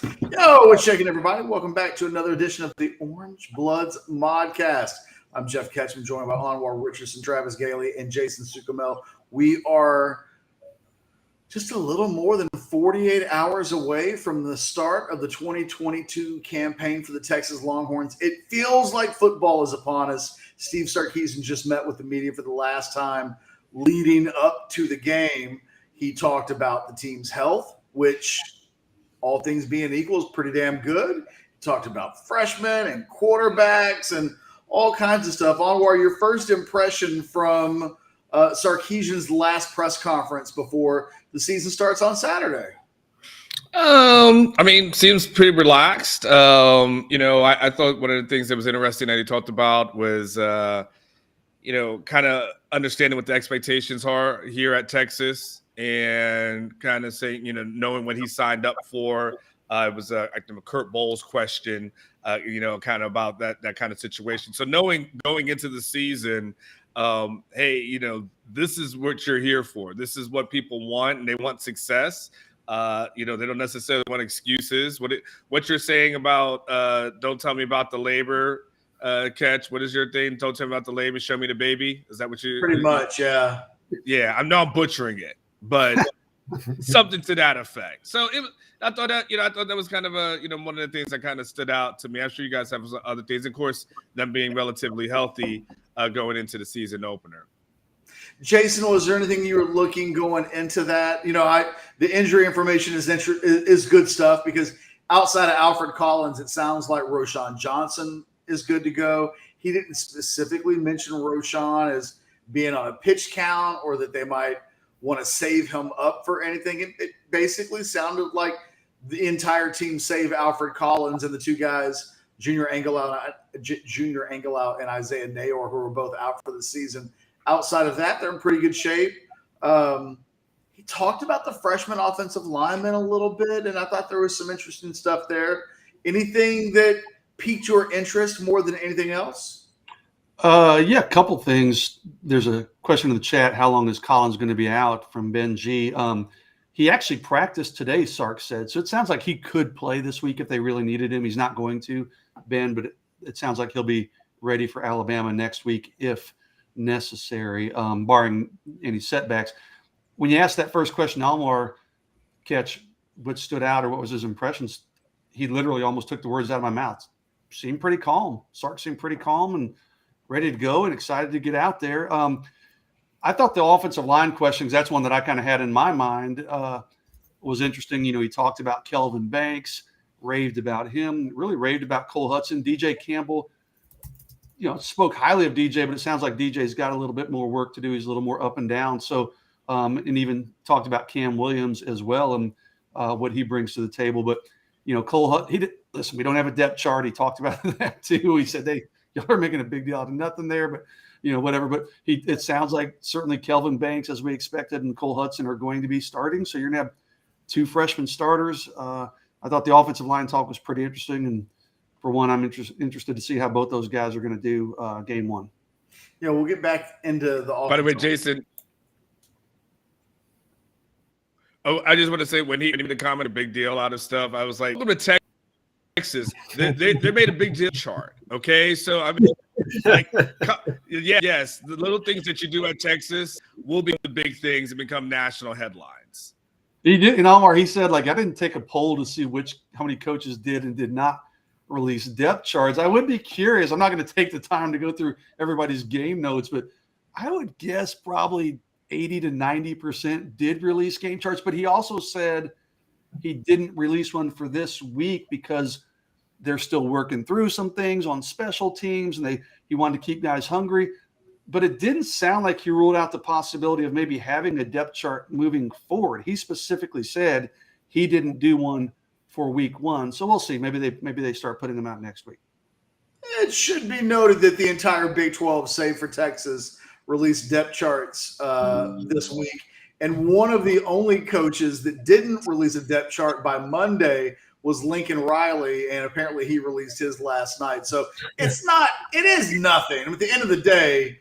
Yo, what's shaking, everybody? Welcome back to another edition of the Orange Bloods Modcast. I'm Geoff Ketchum, joined by Anwar Richardson, Travis Galey, and Jason Suchomel. We are just a little more than 48 hours away from the start of the 2022 campaign for the Texas Longhorns. It feels like football is upon us. Steve Sarkisian just met with the media for the last time leading up to the game. He talked about the team's health, which, all things being equal, is pretty damn good. He talked about freshmen and quarterbacks and all kinds of stuff. Anwar, your first impression from Sarkisian's last press conference before the season starts on Saturday? Seems pretty relaxed. I thought one of the things that was interesting that he talked about was, kind of understanding what the expectations are here at Texas and kind of saying, knowing what he signed up for. It was a Kurt Bowles question, kind of about that kind of situation. So knowing going into the season, hey, this is what you're here for. This is what people want, and they want success. They don't necessarily want excuses. What you're saying about don't tell me about the labor catch. What is your thing? Don't tell me about the labor. Show me the baby. Is that what you? Pretty much, yeah. Yeah, I know I'm butchering it, but something to that effect. So I thought that was kind of one of the things that kind of stood out to me. I'm sure you guys have other things. Of course, them being relatively healthy going into the season opener. Jason, was there anything you were looking going into that? The injury information is good stuff because outside of Alfred Collins, it sounds like Roschon Johnson is good to go. He didn't specifically mention Roschon as being on a pitch count or that they might want to save him up for anything. It basically sounded like the entire team save Alfred Collins and the two guys, Junior Angelout and Isaiah Nayor, who were both out for the season. Outside of that, they're in pretty good shape. He talked about the freshman offensive lineman a little bit, and I thought there was some interesting stuff there. Anything that piqued your interest more than anything else? A couple things. There's a question in the chat. How long is Collins going to be out from Ben G? He actually practiced today, Sark said. So it sounds like he could play this week if they really needed him. He's not going to, Ben, but it sounds like he'll be ready for Alabama next week if necessary, barring any setbacks. When you asked that first question, Almar Catch, what stood out or what was his impressions, he literally almost took the words out of my mouth. Seemed pretty calm. Sark seemed pretty calm and ready to go and excited to get out there. I thought the offensive line questions, that's one that I kind of had in my mind, was interesting. He talked about Kelvin Banks, raved about him, really raved about Cole Hudson. DJ Campbell, spoke highly of DJ, but it sounds like DJ's got a little bit more work to do. He's a little more up and down. So, and even talked about Cam Williams as well and what he brings to the table. But, Cole Hudson, listen, we don't have a depth chart. He talked about that too. He said y'all are making a big deal out of nothing there, but whatever. But it sounds like certainly Kelvin Banks, as we expected, and Cole Hudson are going to be starting. So you're going to have two freshman starters. I thought the offensive line talk was pretty interesting. And for one, I'm interested to see how both those guys are going to do game one. Yeah, we'll get back into the offense. By the way, Jason. Oh, I just want to say when he made the comment, a big deal out of stuff, I was like, look at Texas. They made a big deal chart. Okay. So yes, the little things that you do at Texas will be the big things and become national headlines. He did, and Almar, he said, I didn't take a poll to see how many coaches did and did not release depth charts. I would be curious. I'm not going to take the time to go through everybody's game notes, but I would guess probably 80 to 90% did release game charts. But he also said he didn't release one for this week because they're still working through some things on special teams, and he wanted to keep guys hungry. But it didn't sound like he ruled out the possibility of maybe having a depth chart moving forward. He specifically said he didn't do one for week one. So we'll see. Maybe they start putting them out next week. It should be noted that the entire Big 12, save for Texas, released depth charts this week. And one of the only coaches that didn't release a depth chart by Monday was Lincoln Riley, and apparently he released his last night. So it is nothing. At the end of the day,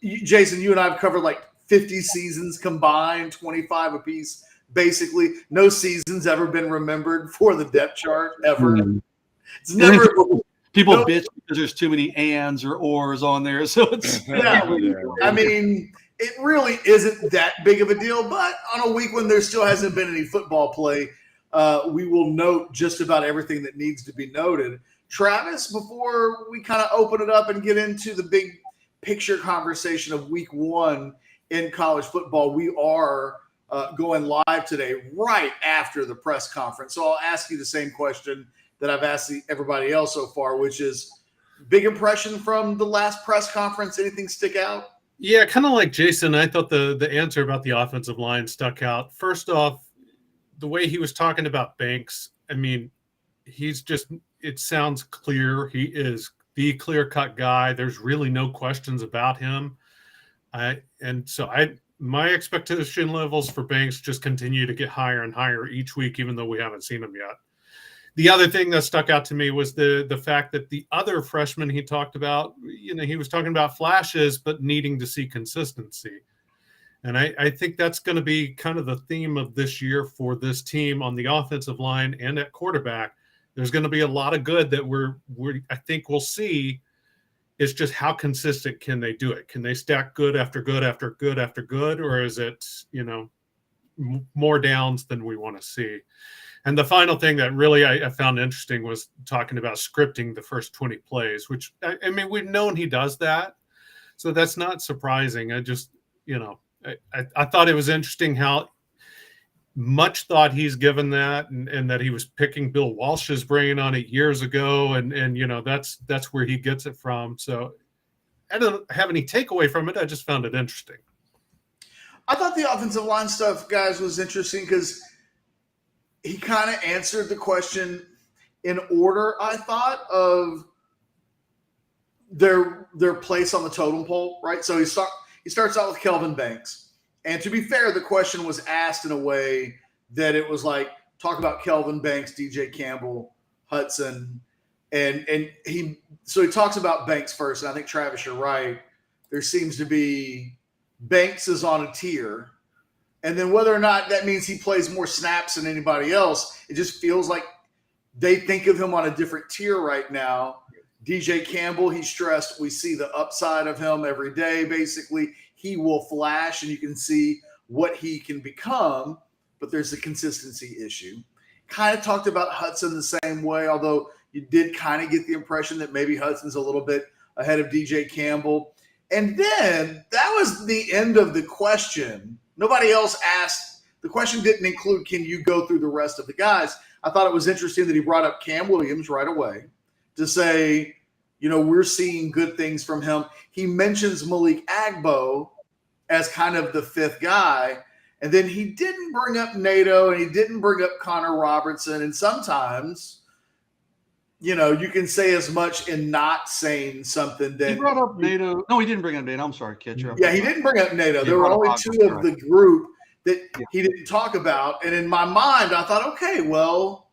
Jason, you and I have covered 50 seasons combined, 25 apiece Basically, no season's ever been remembered for the depth chart ever. It's And never. People bitch because there's too many ands or ors on there, so it's I mean, it really isn't that big of a deal. But on a week when there still hasn't been any football play, we will note just about everything that needs to be noted. Travis, before we kind of open it up and get into the big picture conversation of week one in college football, we are going live today right after the press conference. So I'll ask you the same question that I've asked everybody else so far, which is big impression from the last press conference. Anything stick out? Yeah, kind of like Jason, I thought the answer about the offensive line stuck out. First off, the way he was talking about Banks, I mean, it sounds clear. He is the clear-cut guy. There's really no questions about him. My expectation levels for Banks just continue to get higher and higher each week, even though we haven't seen him yet. The other thing that stuck out to me was the fact that the other freshman he talked about, he was talking about flashes, but needing to see consistency. And I think that's going to be kind of the theme of this year for this team on the offensive line and at quarterback. There's going to be a lot of good that I think we'll see. It's just how consistent can they do it? Can they stack good after good after good after good, or is it, more downs than we want to see? And the final thing that really I found interesting was talking about scripting the first 20 plays, which, I mean, we've known he does that. So that's not surprising. I just, I thought it was interesting how much thought he's given that and that he was picking Bill Walsh's brain on it years ago. And that's where he gets it from. So I don't have any takeaway from it. I just found it interesting. I thought the offensive line stuff, guys, was interesting because he kind of answered the question in order, I thought, of their place on the totem pole, right? So he starts out with Kelvin Banks. And to be fair, the question was asked in a way that it was like, talk about Kelvin Banks, DJ Campbell, Hudson. And he talks about Banks first. And I think, Travis, you're right. There seems to be Banks is on a tier. And then whether or not that means he plays more snaps than anybody else, it just feels like they think of him on a different tier right now. DJ Campbell, he stressed, we see the upside of him every day, basically. He will flash, and you can see what he can become, but there's a consistency issue. Kind of talked about Hudson the same way, although you did kind of get the impression that maybe Hudson's a little bit ahead of DJ Campbell. And then that was the end of the question. Nobody else asked. The question didn't include, can you go through the rest of the guys? I thought it was interesting that he brought up Cam Williams right away to say, we're seeing good things from him. He mentions Malik Agbo as kind of the fifth guy. And then he didn't bring up NATO and he didn't bring up Connor Robertson. And sometimes, you can say as much in not saying something that he brought up NATO. No, he didn't bring up NATO. I'm sorry, Ketchum. Yeah, he didn't bring up NATO. There were only two of the group that he didn't talk about. And in my mind, I thought, okay, well,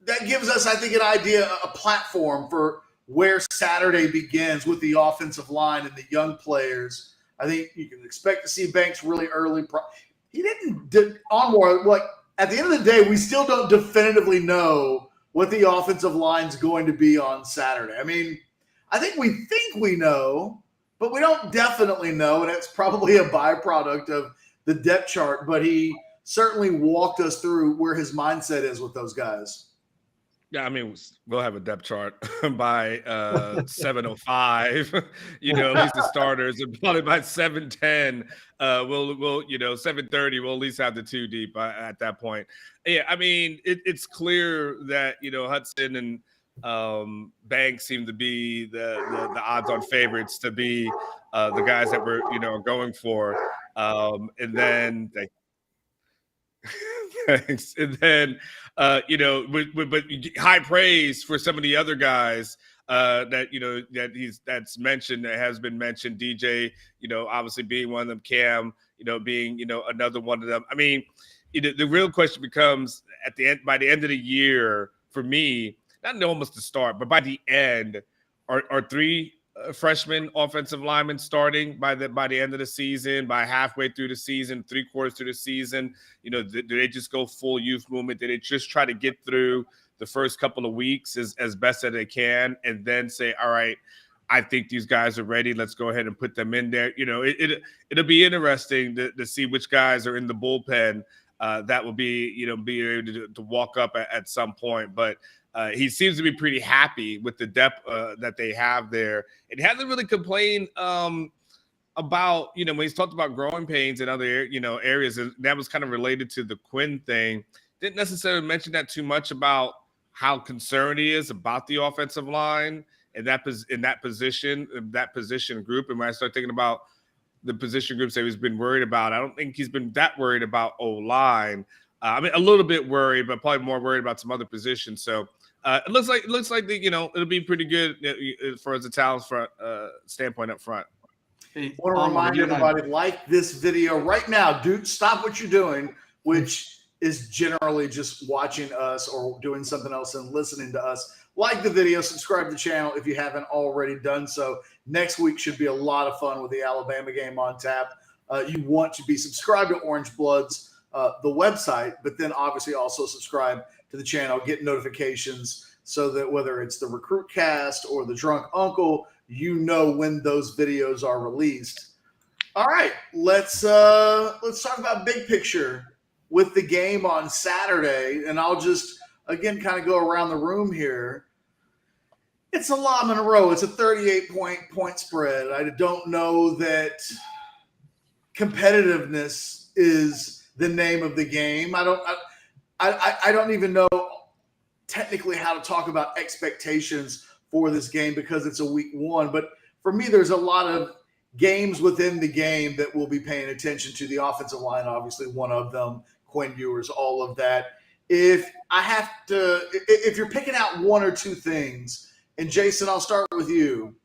that gives us, I think, an idea, a platform for where Saturday begins with the offensive line and the young players. I think you can expect to see Banks really early. He didn't Anwar, like, at the end of the day, we still don't definitively know what the offensive line is going to be on Saturday. I mean, I think we know, but we don't definitely know, and it's probably a byproduct of the depth chart, but he certainly walked us through where his mindset is with those guys. Yeah, I mean, we'll have a depth chart by 7:05. At least the starters, and probably by 7:10, we'll 7:30, we'll at least have the two deep at that point. Yeah, I mean, it's clear that Hudson and Banks seem to be the odds-on favorites to be the guys that we're going for, and then they. Thanks. And then, but high praise for some of the other guys that's mentioned, that has been mentioned. DJ, obviously being one of them. Cam, being another one of them. I mean, the real question becomes by the end of the year for me, not almost the start, but by the end, are three freshman offensive linemen starting by the end of the season, by halfway through the season, 3/4 through the season? Do they just go full youth movement? Do they just try to get through the first couple of weeks as best as they can and then say, all right, I think these guys are ready. Let's go ahead and put them in there. It'll be interesting to see which guys are in the bullpen that will be able to walk up at some point. But he seems to be pretty happy with the depth that they have there. And he hasn't really complained about, when he's talked about growing pains in other, areas. And that was kind of related to the Quinn thing. Didn't necessarily mention that too much about how concerned he is about the offensive line in that position group. And when I start thinking about the position groups that he's been worried about, I don't think he's been that worried about O-line. A little bit worried, but probably more worried about some other positions. So it looks like it'll be pretty good for as a talent standpoint up front. I want to remind everybody, like this video right now. Dude, stop what you're doing, which is generally just watching us or doing something else and listening to us. Like the video, subscribe to the channel if you haven't already done so. Next week should be a lot of fun with the Alabama game on tap. You want to be subscribed to Orange Bloods, the website, but then obviously also subscribe to the channel, get notifications so that whether it's the Recruit Cast or the Drunk Uncle, when those videos are released. All right, let's talk about big picture with the game on Saturday, and I'll just again kind of go around the room here. It's a La Monroe. It's a 38-point spread. I don't know that competitiveness is the name of the game. I don't even know technically how to talk about expectations for this game because it's a week one. But for me, there's a lot of games within the game that we'll be paying attention to. The offensive line, obviously, one of them. Quinn Ewers, all of that. If you're picking out one or two things, and Jason, I'll start with you.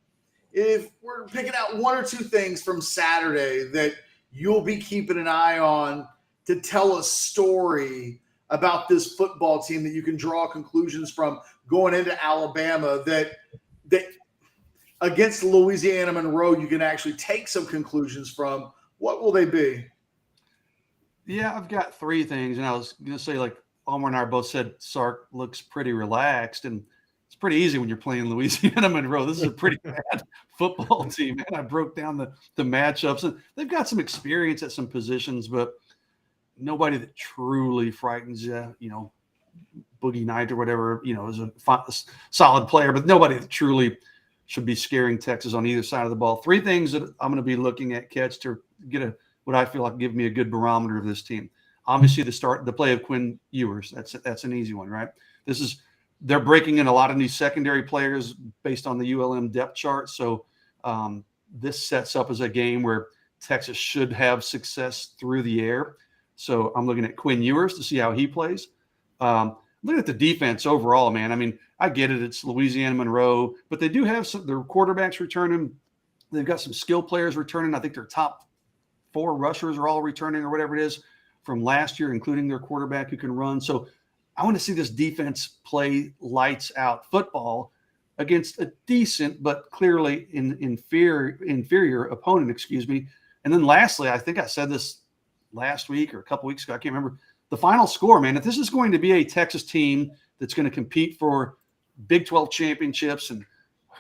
If we're picking out one or two things from Saturday that you'll be keeping an eye on to tell a story about this football team that you can draw conclusions from going into Alabama, that against Louisiana Monroe you can actually take some conclusions from, what will they be? Yeah, I've got three things, and I was going to say, like Anwar and I both said, Sark looks pretty relaxed, and it's pretty easy when you're playing Louisiana Monroe. This is a pretty bad football team, man. I broke down the matchups, and they've got some experience at some positions, but nobody that truly frightens you. Boogie Knight or whatever, is a solid player, but nobody that truly should be scaring Texas on either side of the ball. Three things that I'm going to be looking at, Ketch, to get what I feel like give me a good barometer of this team. Obviously, the play of Quinn Ewers. That's an easy one, right? They're breaking in a lot of new secondary players based on the ULM depth chart. So this sets up as a game where Texas should have success through the air. So I'm looking at Quinn Ewers to see how he plays. Looking at the defense overall, man. I get it. It's Louisiana Monroe, but they do have their quarterbacks returning. They've got some skill players returning. I think their top 4 rushers are all returning or whatever it is from last year, including their quarterback who can run. So I want to see this defense play lights out football against a decent but clearly inferior opponent, excuse me. And then lastly, I think I said this last week or a couple weeks ago, I can't remember, the final score, man. If this is going to be a Texas team that's going to compete for Big 12 championships and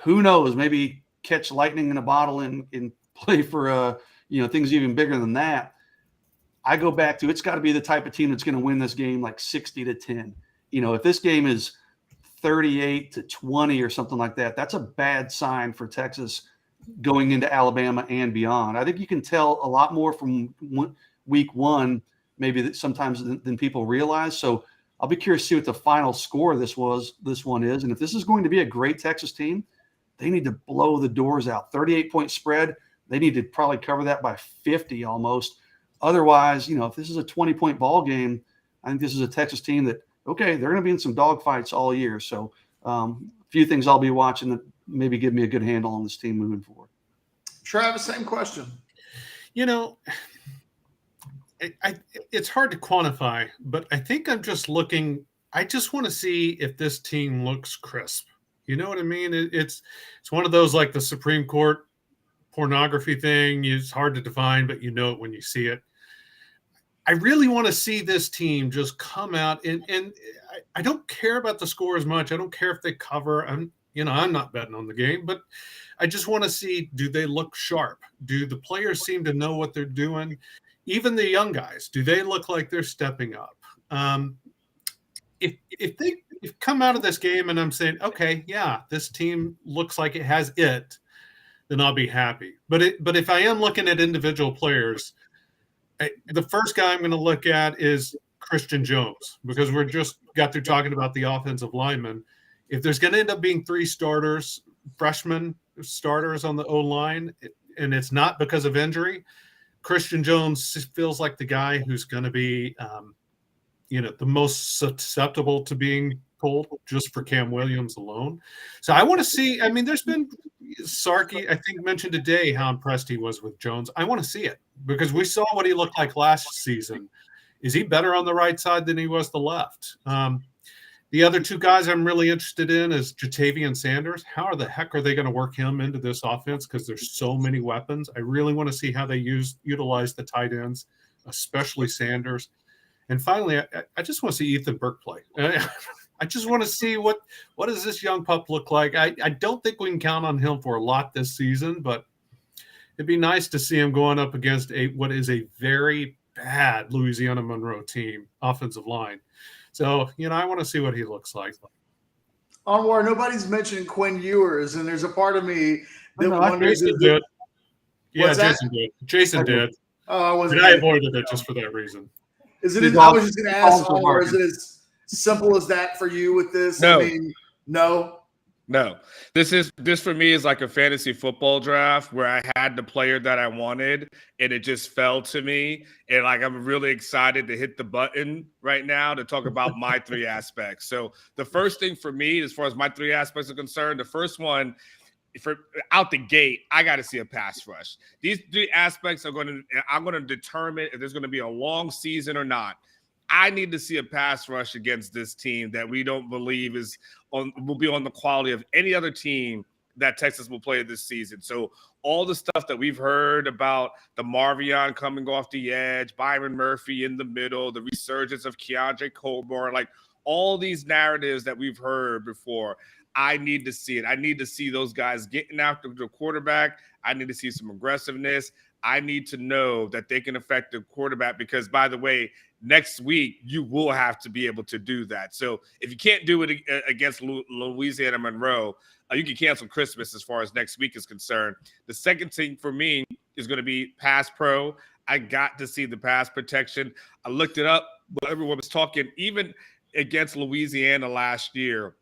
who knows, maybe catch lightning in a bottle and play for things even bigger than that, I go back to, it's got to be the type of team that's going to win this game like 60-10. If this game is 38-20 or something like that, that's a bad sign for Texas going into Alabama and beyond. I think you can tell a lot more from week one, maybe sometimes than people realize. So I'll be curious to see what the final score of this one is. And if this is going to be a great Texas team, they need to blow the doors out. 38-point spread, they need to probably cover that by 50 almost. Otherwise, if this is a 20-point ball game, I think this is a Texas team that, okay, they're going to be in some dogfights all year. So a few things I'll be watching that maybe give me a good handle on this team moving forward. Travis, same question. It's hard to quantify, but I think I'm just looking. I just want to see if this team looks crisp. You know what I mean? It's one of those like the Supreme Court pornography thing. It's hard to define, but you know it when you see it. I really want to see this team just come out and I don't care about the score as much. I don't care if they cover. I'm not betting on the game, but I just want to see, do they look sharp? Do the players seem to know what they're doing? Even the young guys, do they look like they're stepping up? If they come out of this game and I'm saying, okay, yeah, this team looks like it has it, then I'll be happy. But if I am looking at individual players, the first guy I'm going to look at is Christian Jones, because we're just got through talking about the offensive linemen. If there's going to end up being 3 starters, freshman starters on the O-line, and it's not because of injury, Christian Jones feels like the guy who's going to be, the most susceptible to being pulled just for Cam Williams alone. So I want to see, there's been Sarkey, I think, mentioned today how impressed he was with Jones. I want to see it because we saw what he looked like last season. Is he better on the right side than he was the left? The other 2 guys I'm really interested in is Jatavian Sanders. How the heck are they going to work him into this offense? Because there's so many weapons. I really want to see how they utilize the tight ends, especially Sanders. And finally, I just want to see Ethan Burke play. I just want to see what does this young pup look like. I don't think we can count on him for a lot this season, but it'd be nice to see him going up against what is a very bad Louisiana Monroe team offensive line. So, I want to see what he looks like. Anwar, nobody's mentioned Quinn Ewers, and there's a part of me that wonders. Jason did. Yeah, Jason did. Jason did. Oh, I wasn't. But I avoided it just for that reason. Is it? I was just going to ask Anwar, is it as simple as that for you with this? No. No. This for me is like a fantasy football draft where I had the player that I wanted and it just fell to me. And like, I'm really excited to hit the button right now to talk about my 3 aspects. So the first thing for me, as far as my 3 aspects are concerned, the first one, for out the gate, I got to see a pass rush. These 3 aspects I'm going to determine if there's going to be a long season or not. I need to see a pass rush against this team that we don't believe will be on the quality of any other team that Texas will play this season. So all the stuff that we've heard about the Marvion coming off the edge, Byron Murphy in the middle, the resurgence of Keandre Colborn, like all these narratives that we've heard before, I need to see it. I need to see those guys getting after the quarterback. I need to see some aggressiveness. I need to know that they can affect the quarterback because, by the way, next week you will have to be able to do that. So if you can't do it against Louisiana Monroe, you can cancel Christmas as far as next week is concerned. The second thing for me is going to be pass pro. I got to see the pass protection. I looked it up while everyone was talking. Even against Louisiana last year,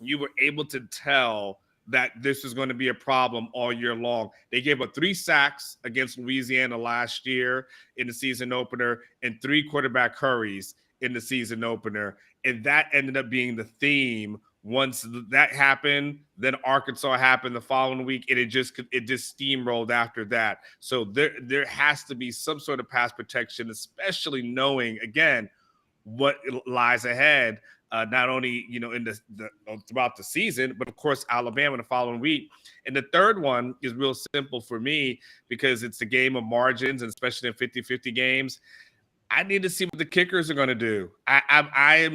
you were able to tell that this is going to be a problem all year long. They gave up 3 sacks against Louisiana last year in the season opener and 3 quarterback hurries in the season opener. And that ended up being the theme. Once that happened, then Arkansas happened the following week, and it just steamrolled after that. So there has to be some sort of pass protection, especially knowing, again, what lies ahead. Not only, in the throughout the season, but of course, Alabama the following week. And the third one is real simple for me because it's a game of margins, and especially in 50-50 games. I need to see what the kickers are going to do. I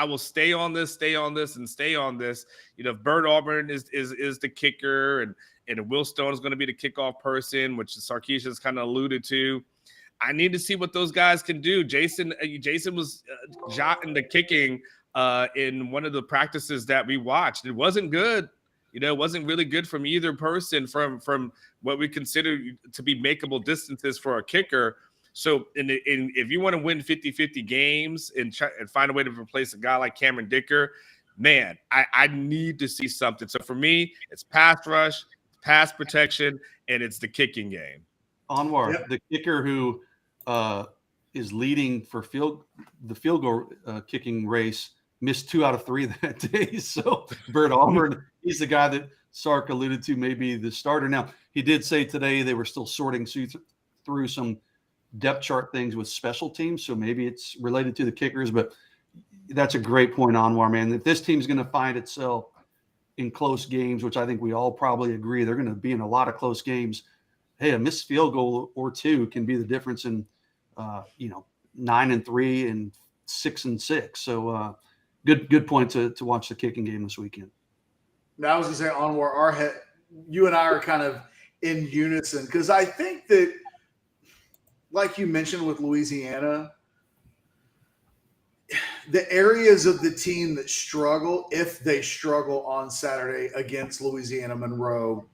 will stay on this. If Bert Auburn is the kicker and Will Stone is going to be the kickoff person, which Sarkisian has kind of alluded to. I need to see what those guys can do. Jason was jotting the kicking in one of the practices that we watched. It wasn't good. It wasn't really good from either person from what we consider to be makeable distances for a kicker. So if you want to win 50-50 games and find a way to replace a guy like Cameron Dicker, man, I need to see something. So for me, it's pass rush, pass protection, and it's the kicking game. Anwar, the kicker who is leading for the field goal kicking race, missed 2 out of 3 that day. So Bert Auburn, he's the guy that Sark alluded to, maybe the starter. Now, he did say today they were still sorting through some depth chart things with special teams, so maybe it's related to the kickers. But that's a great point, Anwar, man. If this team's going to find itself in close games, which I think we all probably agree they're going to be in a lot of close games, hey, a missed field goal or two can be the difference in, 9-3 and 6-6. So good point to watch the kicking game this weekend. Now I was going to say, Anwar, you and I are kind of in unison because I think that, like you mentioned with Louisiana, the areas of the team that struggle, if they struggle on Saturday against Louisiana Monroe,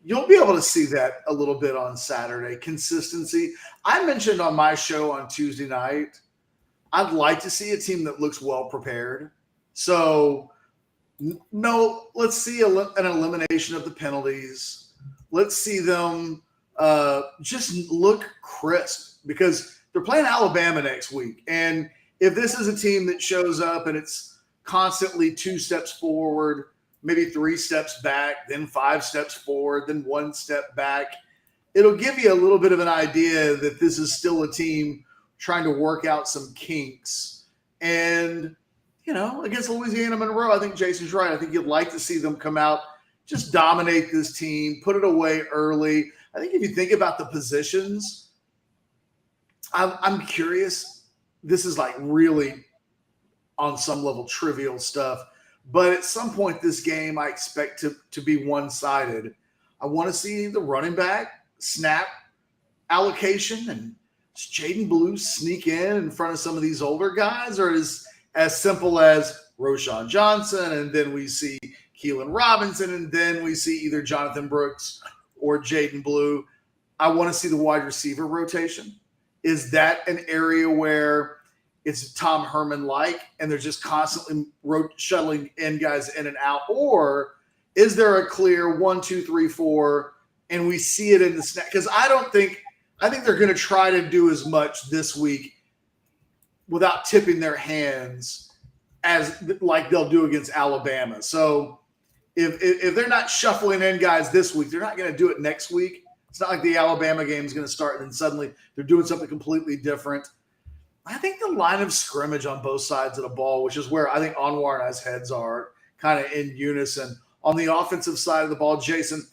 you'll be able to see that a little bit on Saturday. Consistency. I mentioned on my show on Tuesday night, I'd like to see a team that looks well prepared. So, no, let's see an elimination of the penalties. Let's see them just look crisp because they're playing Alabama next week. And if this is a team that shows up and it's constantly 2 steps forward, maybe 3 steps back, then 5 steps forward, then 1 step back, it'll give you a little bit of an idea that this is still a team trying to work out some kinks. And, against Louisiana Monroe, I think Jason's right. I think you'd like to see them come out, just dominate this team, put it away early. I think if you think about the positions, I'm curious. This is like really on some level trivial stuff. But at some point this game, I expect to be one-sided. I want to see the running back snap allocation and does Jaden Blue sneak in front of some of these older guys, or is as simple as Roshan Johnson and then we see Keelan Robinson and then we see either Jonathan Brooks or Jaden Blue? I want to see the wide receiver rotation. Is that an area where it's Tom Herman-like and they're just constantly shuttling in guys in and out? Or is there a clear 1, 2, 3, 4, and we see it in the snap? Because I think they're going to try to do as much this week without tipping their hands as like they'll do against Alabama. So if they're not shuffling in guys this week, they're not going to do it next week. It's not like the Alabama game is going to start and then suddenly they're doing something completely different. I think the line of scrimmage on both sides of the ball, which is where I think Anwar and I's heads are kind of in unison. On the offensive side of the ball, Jason,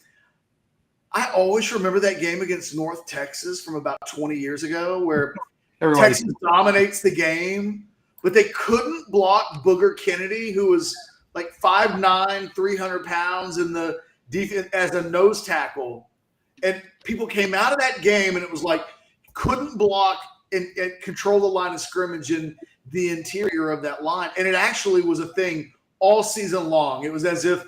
I always remember that game against North Texas from about 20 years ago where Texas dominates the game, but they couldn't block Booger Kennedy, who was like 5'9", 300 pounds in the defense as a nose tackle. And people came out of that game and it was like couldn't block and control the line of scrimmage in the interior of that line. And it actually was a thing all season long. It was as if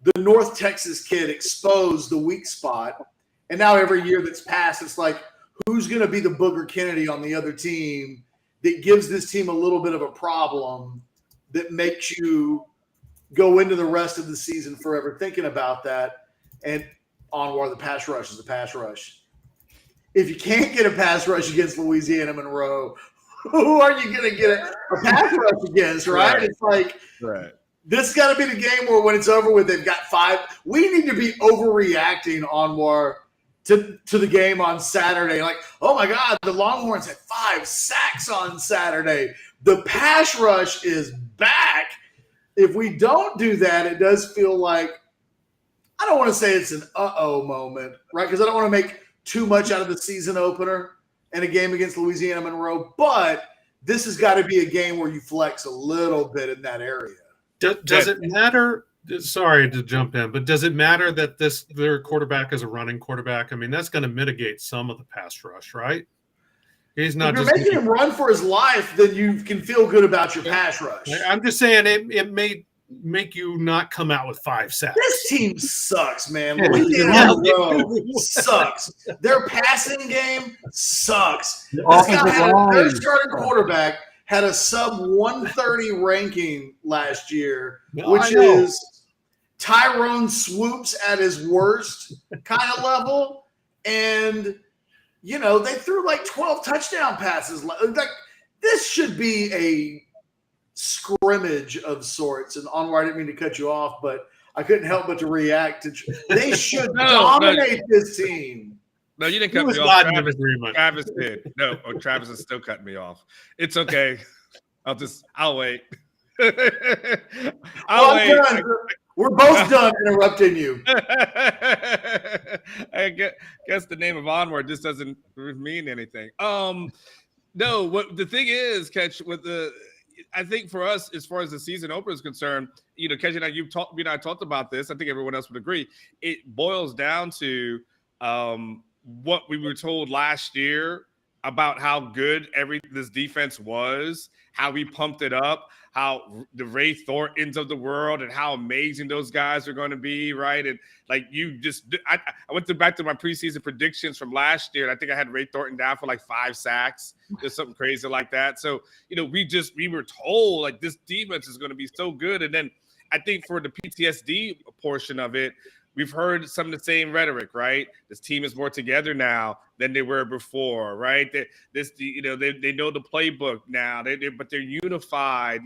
the North Texas kid exposed the weak spot. And now every year that's passed, it's like, who's going to be the Booger Kennedy on the other team that gives this team a little bit of a problem that makes you go into the rest of the season forever thinking about that? And Anwar, the pass rush is a pass rush. If you can't get a pass rush against Louisiana Monroe, who are you going to get a pass rush against, right? It's like, this has got to be the game where when it's over with, they've got 5. We need to be overreacting, Anwar, to the game on Saturday. Like, oh, my God, the Longhorns had 5 sacks on Saturday. The pass rush is back. If we don't do that, it does feel like, I don't want to say it's an uh-oh moment, right? Because I don't want to make too much out of the season opener and a game against Louisiana Monroe, but this has got to be a game where you flex a little bit in that area. Does it matter? Sorry to jump in, but does it matter that their quarterback is a running quarterback? I mean, that's going to mitigate some of the pass rush, right? He's not. If you're making him run for his life, then you can feel good about your pass rush. I'm just saying it may make you not come out with 5 sacks. This team sucks, man. Louisiana Monroe sucks. Their passing game sucks. Their starting quarterback had a sub 130 ranking last year, which is Tyrone Swoops at his worst kind of level. And, they threw like 12 touchdown passes. Like, this should be a scrimmage of sorts. And Anwar, I didn't mean to cut you off, but I couldn't help but to react. They should dominate this team. No, you didn't cut me off. Travis did. No, Travis is still cutting me off. It's okay. I'll wait. I'll wait. Done. We're both done interrupting you. I guess the name of Anwar just doesn't mean anything. No, what the thing is, Ketch, I think for us, as far as the season opener is concerned, Ketch and I talked about this. I think everyone else would agree. It boils down to what we were told last year about how good this defense was, how we pumped it up, how the Ray Thorntons of the world and how amazing those guys are going to be, right? And like I went back to my preseason predictions from last year, and I think I had Ray Thornton down for like 5 sacks, just something crazy like that. So, we were told like this defense is going to be so good. And then I think for the PTSD portion of it, we've heard some of the same rhetoric, right? This team is more together now than they were before, right? They know the playbook now, but they're unified,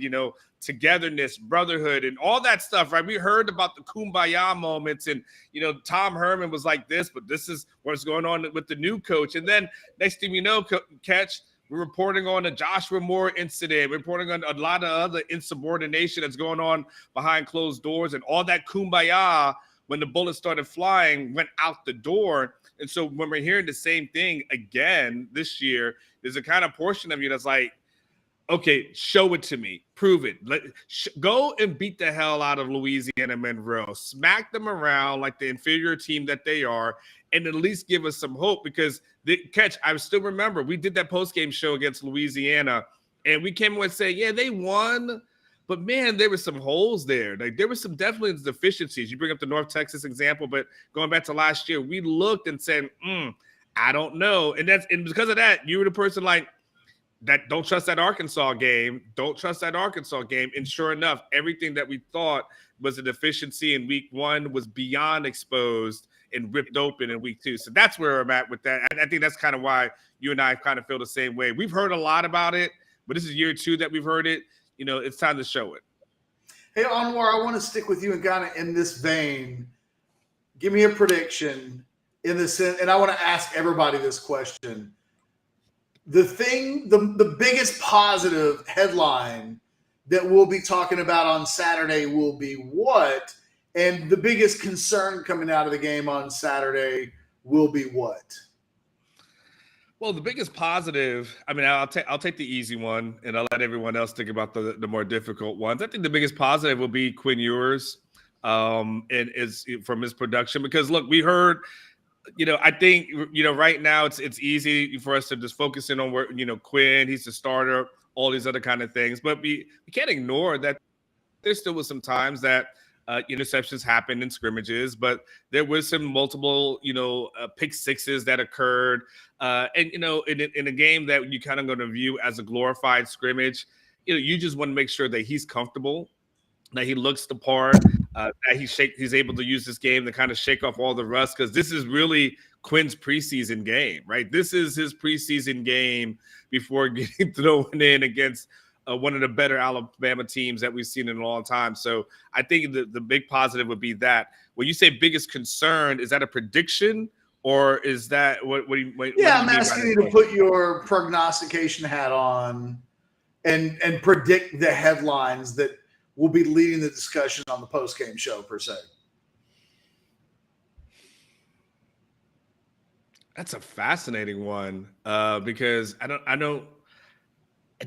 togetherness, brotherhood, and all that stuff, right? We heard about the kumbaya moments, and Tom Herman was like this, but this is what's going on with the new coach. And then next thing we know, Catch, we're reporting on the Joshua Moore incident. We're reporting on a lot of other insubordination that's going on behind closed doors, and all that kumbaya, when the bullets started flying, went out the door. And so when we're hearing the same thing again this year, there's a kind of portion of you that's like, okay, show it to me. Prove it. Go and beat the hell out of Louisiana Monroe. Smack them around like the inferior team that they are, and at least give us some hope. Because, I still remember, we did that postgame show against Louisiana, and we came and said, yeah, they won. But, man, there were some holes there. Like, there were some definitely deficiencies. You bring up the North Texas example, but going back to last year, we looked and said, I don't know. And because of that, you were the person like, that don't trust that Arkansas game. Don't trust that Arkansas game. And sure enough, everything that we thought was a deficiency in week 1 was beyond exposed and ripped open in week 2. So that's where I'm at with that. I think that's kind of why you and I kind of feel the same way. We've heard a lot about it, but this is year 2 that we've heard it. It's time to show it. Hey, Anwar, I want to stick with you and kind of in this vein. Give me a prediction in this, and I want to ask everybody this question. The biggest positive headline that we'll be talking about on Saturday will be what? And the biggest concern coming out of the game on Saturday will be what? Well, the biggest positive, I'll take the easy one, and I'll let everyone else think about the more difficult ones. I think the biggest positive will be Quinn Ewers, and is from his production, because look, we heard, I think right now it's easy for us to just focus in on where Quinn, he's the starter, all these other kind of things, but we can't ignore that there still was some times that interceptions happened in scrimmages, but there was some multiple, pick sixes that occurred. And, in a game that you kind of going to view as a glorified scrimmage, you just want to make sure that he's comfortable, that he looks the part, that he's able to use this game to kind of shake off all the rust, because this is really Quinn's preseason game, right? This is his preseason game before getting thrown in against one of the better Alabama teams that we've seen in a long time. So I think the big positive would be that. When you say biggest concern, is that a prediction, or is that what do you? I'm asking you to put your prognostication hat on and predict the headlines that will be leading the discussion on the post-game show per se. That's a fascinating one, because I don't.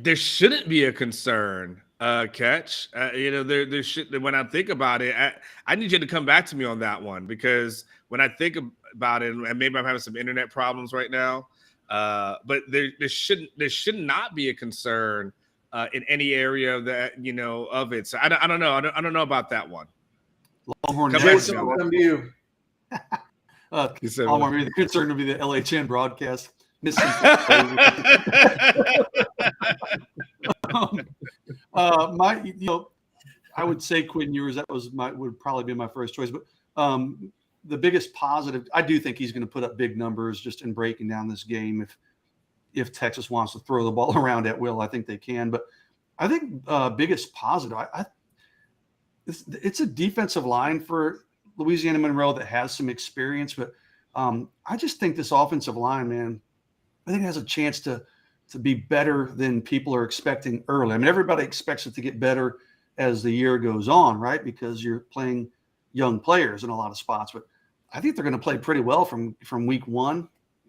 There shouldn't be a concern, Catch. There should. When I think about it, I need you to come back to me on that one, because when I think about it, and maybe I'm having some internet problems right now, but there should not be a concern in any area of that of it. So I don't know. I don't know about that one. Longhorns. Come to you. The concern would be the LHN broadcast. I would say Quinn Ewers. That would probably be my first choice. But the biggest positive, I do think he's going to put up big numbers just in breaking down this game. If Texas wants to throw the ball around at will, I think they can. But I think biggest positive, it's a defensive line for Louisiana Monroe that has some experience. But I just think this offensive line, man, I think it has a chance to to be better than people are expecting early. I mean, everybody expects it to get better as the year goes on, right? Because you're playing young players in a lot of spots. But I think they're going to play pretty well from week one.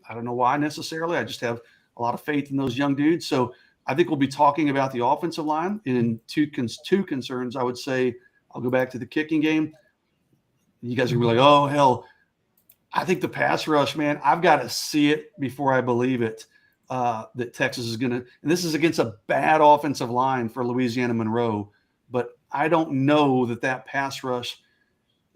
I don't know why necessarily. I just have a lot of faith in those young dudes. So I think we'll be talking about the offensive line. And two concerns, I would say, I'll go back to the kicking game. You guys are going to be like, oh, hell. I think the pass rush, man, I've got to see it before I believe it, that Texas is going to – and this is against a bad offensive line for Louisiana Monroe. But I don't know that pass rush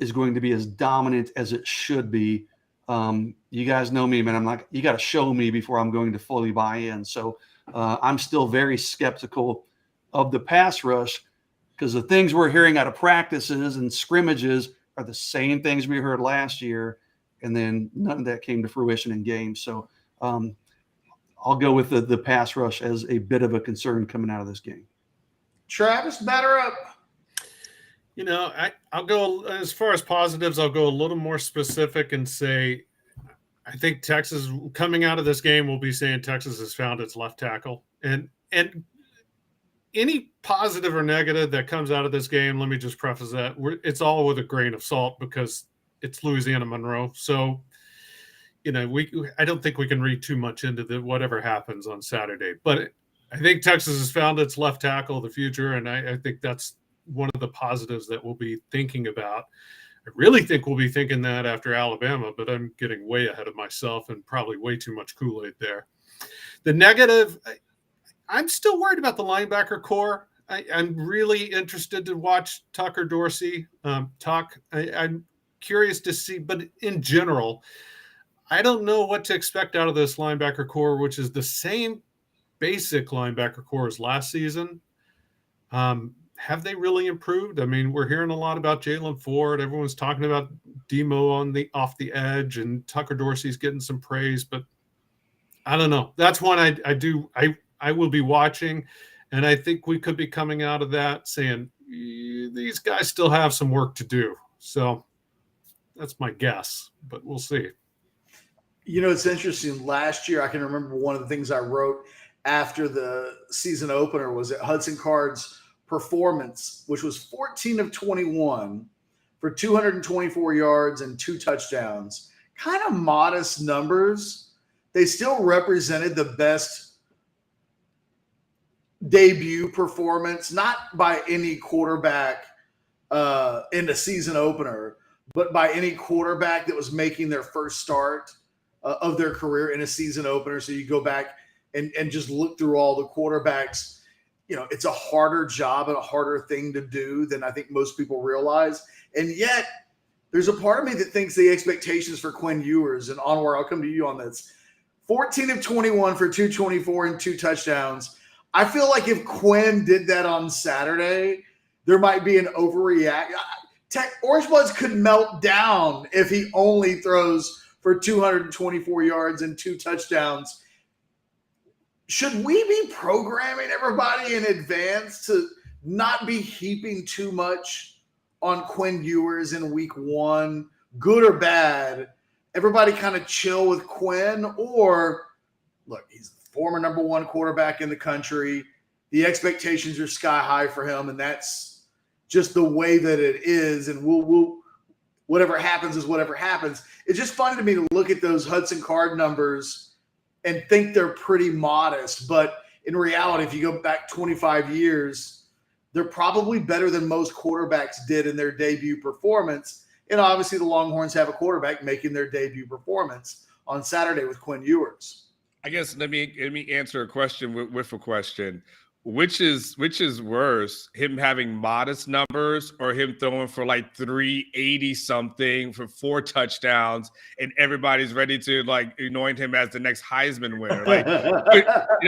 is going to be as dominant as it should be. You guys know me, man. I'm like, you got to show me before I'm going to fully buy in. So I'm still very skeptical of the pass rush because the things we're hearing out of practices and scrimmages are the same things we heard last year. And then none of that came to fruition in games. So I'll go with the pass rush as a bit of a concern coming out of this game. Travis, batter up. I'll go as far as positives. I'll go a little more specific and say, I think Texas coming out of this game will be saying Texas has found its left tackle, and any positive or negative that comes out of this game. Let me just preface that it's all with a grain of salt because it's Louisiana Monroe. So, I don't think we can read too much into whatever happens on Saturday, but I think Texas has found its left tackle of the future, and I think that's one of the positives that we'll be thinking about. I really think we'll be thinking that after Alabama, but I'm getting way ahead of myself and probably way too much Kool-Aid there. The negative, I'm still worried about the linebacker core. I'm really interested to watch Tucker Dorsey talk. I'm curious to see, but in general, I don't know what to expect out of this linebacker core, which is the same basic linebacker core as last season. Have they really improved? I mean, we're hearing a lot about Jalen Ford. Everyone's talking about Demo off the edge, and Tucker Dorsey's getting some praise, but I don't know. That's one I will be watching, and I think we could be coming out of that saying these guys still have some work to do. So that's my guess, but we'll see. It's interesting. Last year, I can remember one of the things I wrote after the season opener was that Hudson Card's performance, which was 14 of 21 for 224 yards and 2 touchdowns, kind of modest numbers. They still represented the best debut performance, not by any quarterback in the season opener, but by any quarterback that was making their first start of their career in a season opener. So you go back and just look through all the quarterbacks. It's a harder job and a harder thing to do than I think most people realize. And yet there's a part of me that thinks the expectations for Quinn Ewers, and Anwar, I'll come to you on this, 14 of 21 for 224 and 2 touchdowns. I feel like if Quinn did that on Saturday, there might be an overreact. Orange Bloods could melt down if he only throws for 224 yards and 2 touchdowns. Should we be programming everybody in advance to not be heaping too much on Quinn Ewers in week 1, good or bad? Everybody kind of chill with Quinn, or look, he's the former number 1 quarterback in the country. The expectations are sky high for him, and that's just the way that it is. And we'll whatever happens is whatever happens. It's just funny to me to look at those Hudson Card numbers and think they're pretty modest. But in reality, if you go back 25 years, they're probably better than most quarterbacks did in their debut performance. And obviously the Longhorns have a quarterback making their debut performance on Saturday with Quinn Ewers. I guess let me answer a question with a question. Which is worse, him having modest numbers or him throwing for like 380 something for 4 touchdowns and everybody's ready to like anoint him as the next Heisman winner? Like, you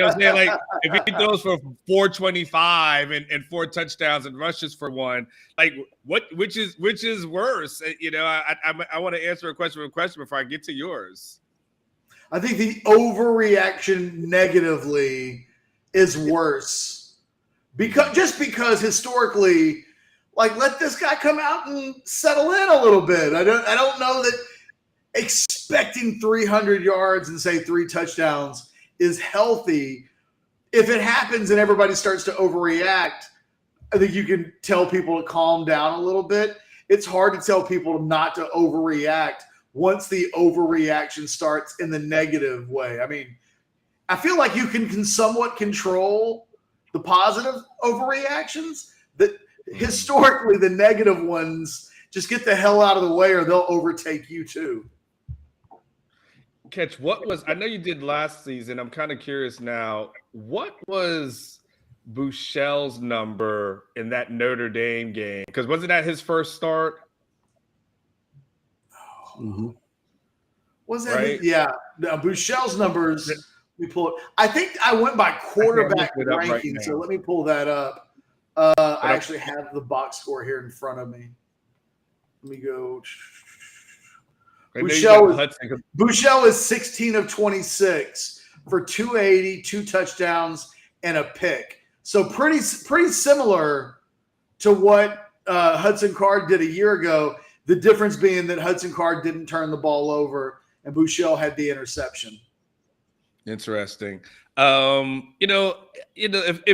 know what I'm saying? Like if he throws for 425 and 4 touchdowns and rushes for 1, like which is worse? I want to answer a question with a question before I get to yours. I think the overreaction negatively is worse because historically, like, let this guy come out and settle in a little bit. I don't know that expecting 300 yards and say 3 touchdowns is healthy, if it happens and everybody starts to overreact, I think you can tell people to calm down a little bit. It's hard to tell people not to overreact once the overreaction starts in the negative way. I mean, I feel like you can somewhat control the positive overreactions. That historically, the negative ones, just get the hell out of the way or they'll overtake you too. Catch, I know you did last season. I'm kind of curious now. What was Bouchel's number in that Notre Dame game? Because wasn't that his first start? Mm-hmm. Was that right? Yeah. Now, Bouchel's numbers, we pull it. I think I went by quarterback ranking, right, so let me pull that up. I actually have the box score here in front of me. Let me go. Bouchel is 16 of 26 for 280, 2 touchdowns, and a pick. So pretty similar to what Hudson Card did a year ago. The difference being that Hudson Card didn't turn the ball over and Bouchel had the interception. Interesting. If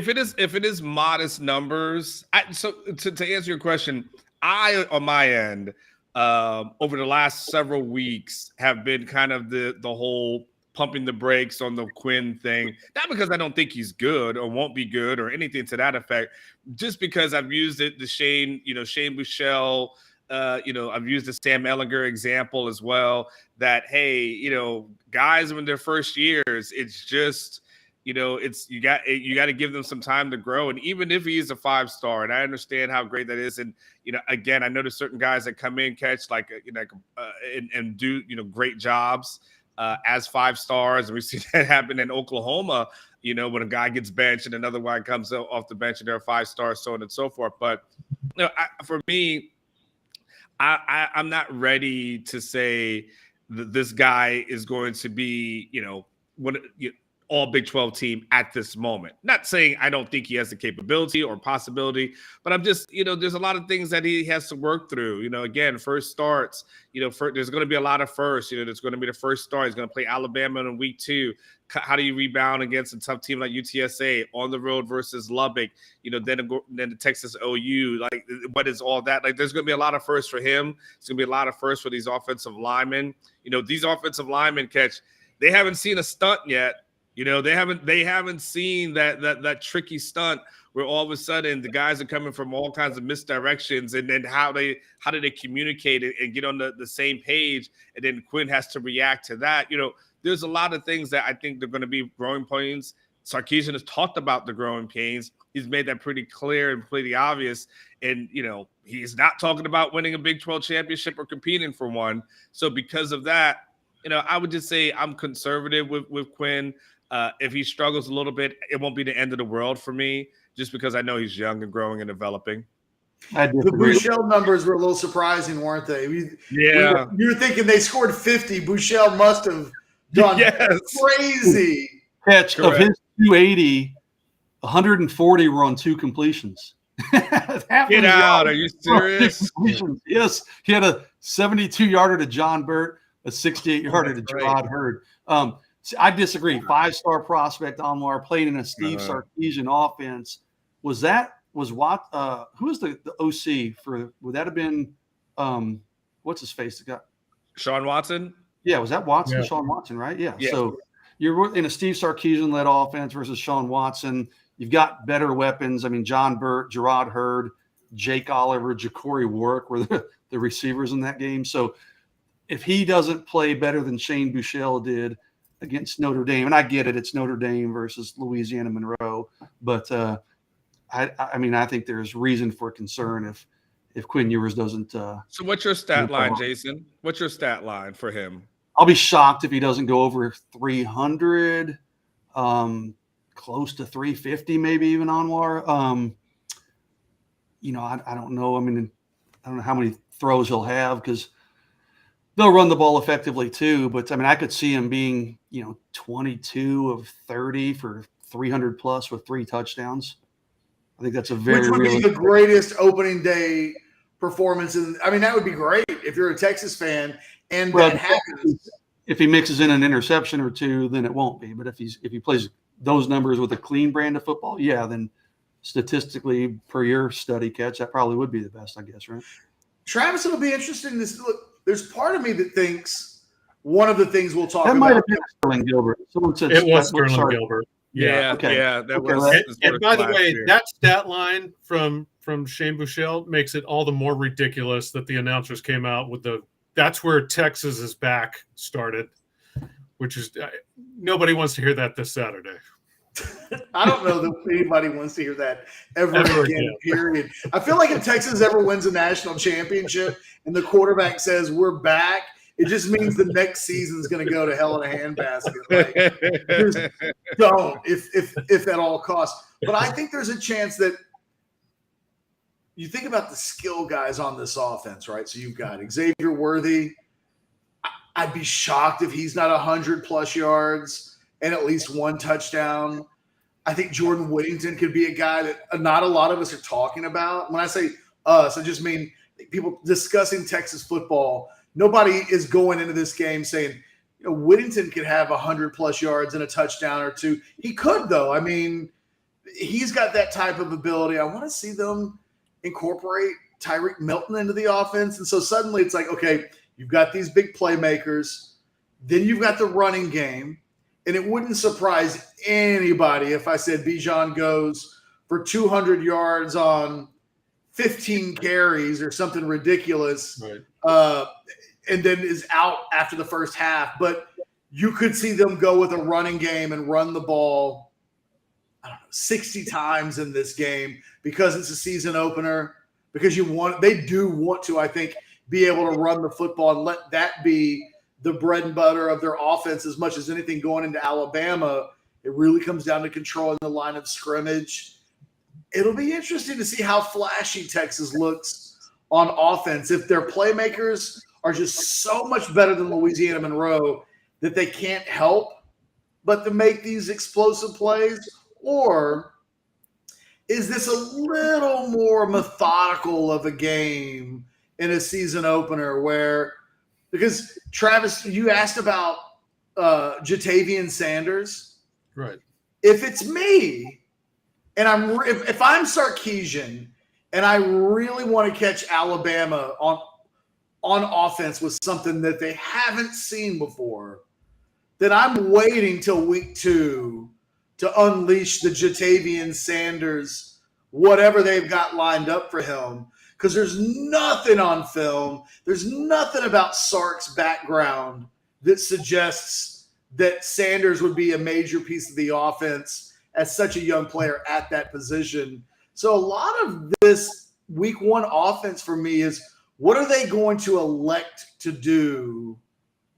it is modest numbers, so to answer your question, I on my end, over the last several weeks have been kind of the whole pumping the brakes on the Quinn thing. Not because I don't think he's good or won't be good or anything to that effect, just because I've used the Shane Bouchel. I've used the Sam Ehlinger example as well, that, hey, guys in their first years, it's just, you got to give them some time to grow. And even if he is a 5-star, and I understand how great that is. And, again, I know there's certain guys that come in, catch and do, great jobs as 5 stars. And we see that happen in Oklahoma, when a guy gets benched and another guy comes off the bench and they're a 5-star, so on and so forth. But, for me, I'm not ready to say that this guy is going to be, all Big 12 team at this moment. Not saying I don't think he has the capability or possibility, but I'm just, there's a lot of things that he has to work through. Again, first starts, there's going to be a lot of firsts. There's going to be the first start. He's going to play Alabama in week 2. How do you rebound against a tough team like UTSA on the road versus Lubbock? Then the Texas OU. Like, what is all that? Like, there's going to be a lot of firsts for him. It's going to be a lot of firsts for these offensive linemen. These offensive linemen, catch, they haven't seen a stunt yet. They haven't seen that tricky stunt where all of a sudden the guys are coming from all kinds of misdirections, and then how do they communicate and get on the same page, and then Quinn has to react to that. There's a lot of things that I think they're going to be growing pains. Sarkisian has talked about the growing pains. He's made that pretty clear and pretty obvious. And, he's not talking about winning a Big 12 championship or competing for one. So because of that, I would just say I'm conservative with Quinn. If he struggles a little bit, it won't be the end of the world for me, just because I know he's young and growing and developing. The Bouchel numbers were a little surprising, weren't they? You were thinking they scored 50. Bouchel must have done crazy. Catch of his 280, 140 were on 2 completions. Get out. Are you serious? Yes. He had a 72-yarder to John Burt, a 68-yarder to Gerard Hurd. I disagree. 5-star prospect Anwar playing in a Steve Sarkisian offense. Who was the OC for? Would that have been what's his face? That got Sean Watson. Yeah, was that Watson? Yeah. Sean Watson, right? Yeah. So you're in a Steve Sarkisian-led offense versus Sean Watson. You've got better weapons. I mean, John Burt, Gerard Hurd, Jake Oliver, Ja'Cory Warwick were the receivers in that game. So if he doesn't play better than Shane Bouchel did against Notre Dame, and I get it, it's Notre Dame versus Louisiana Monroe, but I think there's reason for concern if Quinn Ewers doesn't. So what's your stat line, Jason? What's your stat line for him? I'll be shocked if he doesn't go over 300, close to 350, maybe even Anwar. I don't know. I mean, I don't know how many throws he'll have because they'll run the ball effectively too. But I mean, I could see him being, 22 of 30 for 300 plus with 3 touchdowns. I think that's a very which would be the greatest opening day performance. That would be great if you're a Texas fan and that happens. If he mixes in an interception or 2, then it won't be. But if he plays those numbers with a clean brand of football, yeah, then statistically, per your study, Catch, that probably would be the best, I guess, right? Travis, it'll be interesting to see. Look, there's part of me that thinks one of the things we'll talk That about. might have been Sterling Gilbert. Someone said It was Sterling Gilbert. Yeah, Okay. yeah, that Okay, was. And by the way, that stat line from Shane Buechele makes it all the more ridiculous that the announcers came out with that's where Texas is back started, which is nobody wants to hear that this Saturday. I don't know that anybody wants to hear that ever again, period. I feel like if Texas ever wins a national championship and the quarterback says we're back, it just means the next season is going to go to hell in a handbasket. Like, just don't, if at all costs. But I think there's a chance that you think about the skill guys on this offense, right? So you've got Xavier Worthy. I'd be shocked if he's not 100+ yards and at least one touchdown. I think Jordan Whittington could be a guy that not a lot of us are talking about. When I say us, I just mean people discussing Texas football. Nobody is going into this game saying, Whittington could have 100+ yards and a touchdown or two. He could, though. I mean, he's got that type of ability. I want to see them incorporate Tyreek Milton into the offense. And so suddenly it's like, okay, you've got these big playmakers. Then you've got the running game. And it wouldn't surprise anybody if I said Bijan goes for 200 yards on 15 carries or something ridiculous, right. And then is out after the first half. But you could see them go with a running game and run the ball, 60 times in this game because it's a season opener, because they do want to, I think, be able to run the football and let that be the bread and butter of their offense as much as anything going into Alabama. It really comes down to controlling the line of scrimmage. It'll be interesting to see how flashy Texas looks on offense. If their playmakers are just so much better than Louisiana Monroe that they can't help but to make these explosive plays, or is this a little more methodical of a game in a season opener where – because, Travis, you asked about Jatavian Sanders. Right. If it's me, and if I'm Sarkisian and I really want to catch Alabama on offense with something that they haven't seen before, then I'm waiting till week 2 to unleash the Jatavian Sanders, whatever they've got lined up for him. Because there's nothing on film, there's nothing about Sark's background that suggests that Sanders would be a major piece of the offense as such a young player at that position. So a lot of this week 1 offense for me is, what are they going to elect to do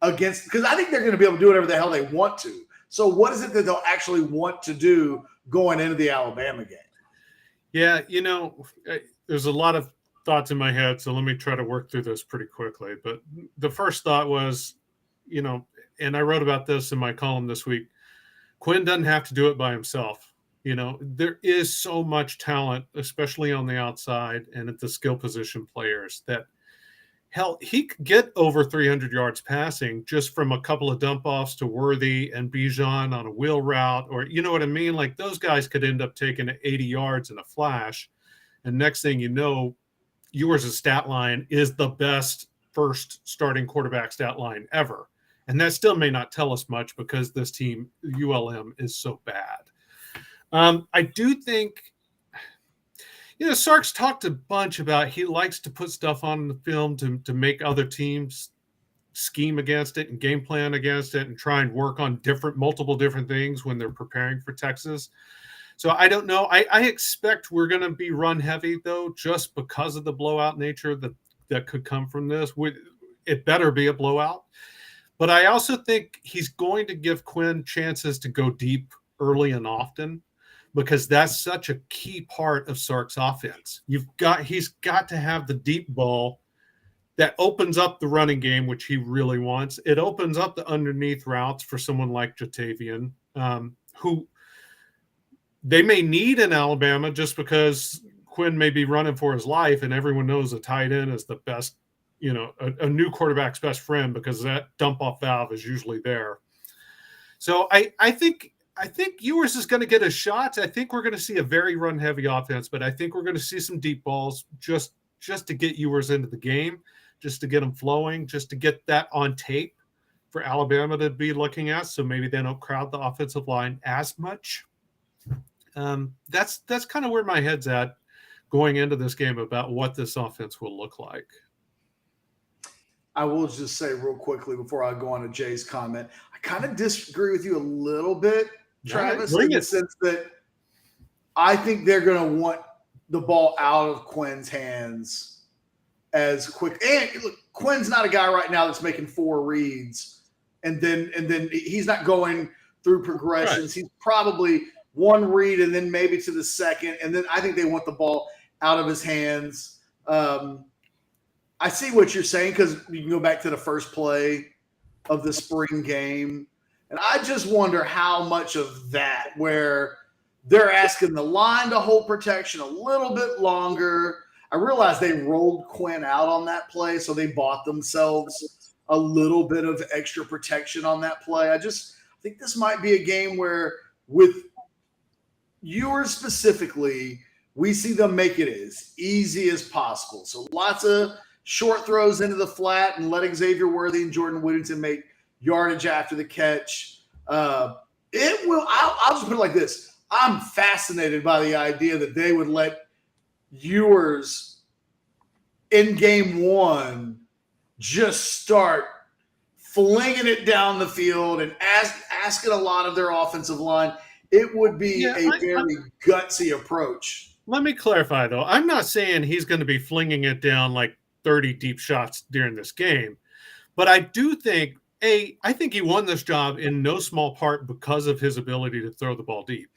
against – because I think they're going to be able to do whatever the hell they want to. So what is it that they'll actually want to do going into the Alabama game? Yeah, there's a lot of thoughts in my head, so let me try to work through this pretty quickly. But the first thought was, and I wrote about this in my column this week, Quinn doesn't have to do it by himself. There is so much talent, especially on the outside and at the skill position players, that hell, he could get over 300 yards passing just from a couple of dump offs to Worthy and Bijan on a wheel route, or you know what I mean? Like, those guys could end up taking 80 yards in a flash. And next thing you know, yours' stat line is the best first starting quarterback stat line ever. And that still may not tell us much because this team, ULM, is so bad. I do think, Sark's talked a bunch about he likes to put stuff on the film to make other teams scheme against it and game plan against it and try and work on multiple different things when they're preparing for Texas. So I don't know. I expect we're going to be run heavy, though, just because of the blowout nature that could come from this. It better be a blowout. But I also think he's going to give Quinn chances to go deep early and often, because that's such a key part of Sark's offense. He's got to have the deep ball that opens up the running game, which he really wants. It opens up the underneath routes for someone like Jatavian, who they may need in Alabama just because Quinn may be running for his life, and everyone knows a tight end is the best, a new quarterback's best friend, because that dump-off valve is usually there. So I think I think Ewers is going to get a shot. I think we're going to see a very run-heavy offense, but I think we're going to see some deep balls just to get Ewers into the game, just to get him flowing, just to get that on tape for Alabama to be looking at, so maybe they don't crowd the offensive line as much. That's kind of where my head's at going into this game about what this offense will look like. I will just say real quickly before I go on to Jay's comment, I kind of disagree with you a little bit, Travis, in the sense that I think they're going to want the ball out of Quinn's hands as quick. And look, Quinn's not a guy right now that's making 4 reads and then he's not going through progressions. Right. He's probably 1 read and then maybe to the second, and then I think they want the ball out of his hands. I see what you're saying because you can go back to the first play of the spring game. And I just wonder how much of that where they're asking the line to hold protection a little bit longer. I realize they rolled Quinn out on that play, so they bought themselves a little bit of extra protection on that play. I think this might be a game where with Ewers specifically, we see them make it as easy as possible. So lots of short throws into the flat and letting Xavier Worthy and Jordan Whittington make yardage after the catch. I'll just put it like this. I'm fascinated by the idea that they would let Ewers in game 1 just start flinging it down the field and asking a lot of their offensive line. It would be a very gutsy approach. Let me clarify, though. I'm not saying he's going to be flinging it down like 30 deep shots during this game. But I do think, I think he won this job in no small part because of his ability to throw the ball deep.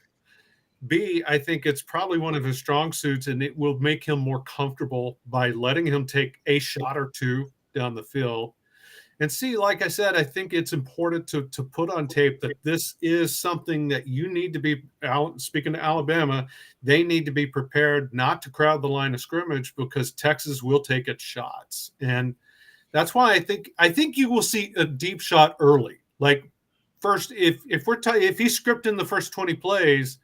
B, I think it's probably one of his strong suits, and it will make him more comfortable by letting him take a shot or 2 down the field. And C, like I said, I think it's important to put on tape that this is something that you need to be out. Speaking to Alabama, they need to be prepared not to crowd the line of scrimmage because Texas will take its shots. And that's why I think you will see a deep shot early. Like first, if he's scripting the first 20 plays,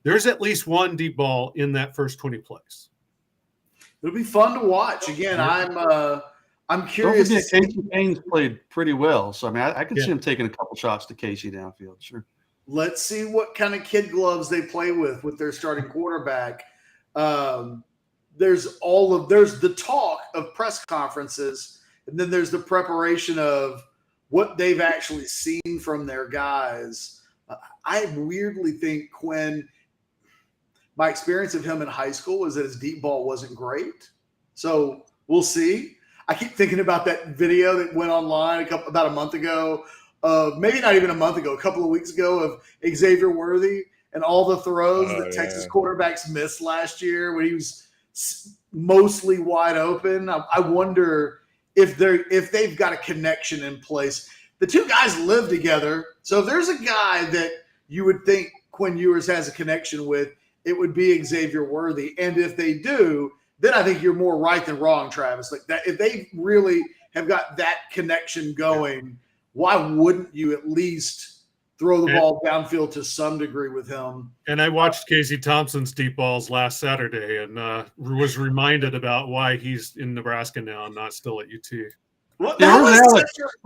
there's at least 1 deep ball in that first 20 plays. It'll be fun to watch. Again, I'm curious. Don't forget, Casey Payne's played pretty well. So, I mean, I could see him taking a couple shots to Casey downfield. Sure. Let's see what kind of kid gloves they play with their starting quarterback. There's the talk of press conferences, and then there's the preparation of what they've actually seen from their guys. I weirdly think Quinn, my experience of him in high school was that his deep ball wasn't great. So we'll see. I keep thinking about that video that went online about a month ago, maybe not even a month ago, a couple of weeks ago, of Xavier Worthy and all the throws that Texas quarterbacks missed last year when he was mostly wide open. I wonder if they've got a connection in place. The 2 guys live together, so if there's a guy that you would think Quinn Ewers has a connection with, it would be Xavier Worthy. And if they do, then I think you're more right than wrong, Travis. Like that, if they really have got that connection going, why wouldn't you at least throw the ball downfield to some degree with him? And I watched Casey Thompson's deep balls last Saturday and was reminded about why he's in Nebraska now and not still at UT.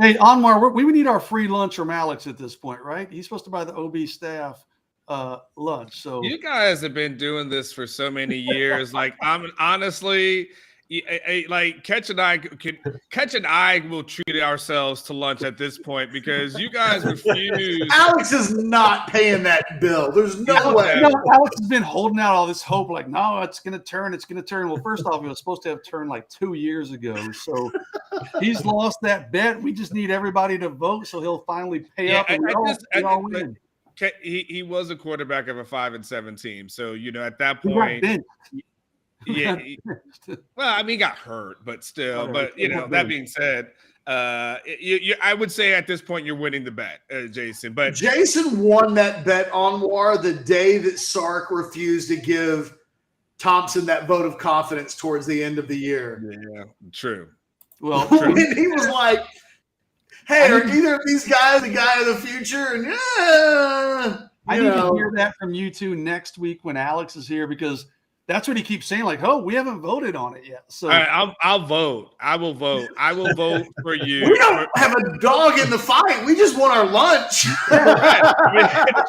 Hey, Anwar, we would need our free lunch from Alex at this point, right? He's supposed to buy the OB staff lunch. So you guys have been doing this for so many years. Like I'm honestly, like Ketch and I will treat ourselves to lunch at this point because you guys refuse. Alex is not paying that bill. There's no way. Alex has been holding out all this hope, like, no, it's going to turn. It's going to turn. Well, first off, it was supposed to have turned like 2 years ago. So he's lost that bet. We just need everybody to vote so he'll finally pay up. And we all win. He was a quarterback of a 5-7 team. So, at that point, well, I mean, he got hurt, but still, that being said, I would say at this point, you're winning the bet, Jason, but Jason won that bet, Anwar, the day that Sark refused to give Thompson that vote of confidence towards the end of the year. Yeah, true. Well, and he was like, hey, are either of these guys the guy of the future? And I need to hear that from you two next week when Alex is here, because that's what he keeps saying. Like, oh, we haven't voted on it yet. So all right, I'll vote. I will vote. I will vote for you. We don't have a dog in the fight. We just want our lunch.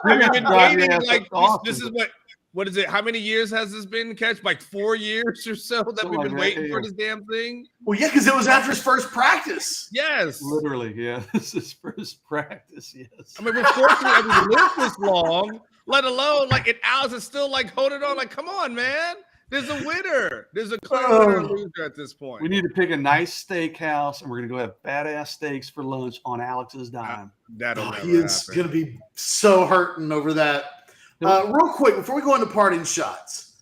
We've been waiting like this is what is it? How many years has this been, Catch? Like 4 years or so that we've been waiting for this damn thing? Well, yeah, because it was after his first practice. Yes. Literally, yeah. This is first practice, yes. I mean, we're fortunate that we lived this long, let alone like it. Alex is still like holding on. Like, come on, man. There's a winner. There's a clear winner and loser at this point. We need to pick a nice steakhouse, and we're going to go have badass steaks for lunch on Alex's dime. He is going to be so hurting over that. Real quick, before we go into parting shots,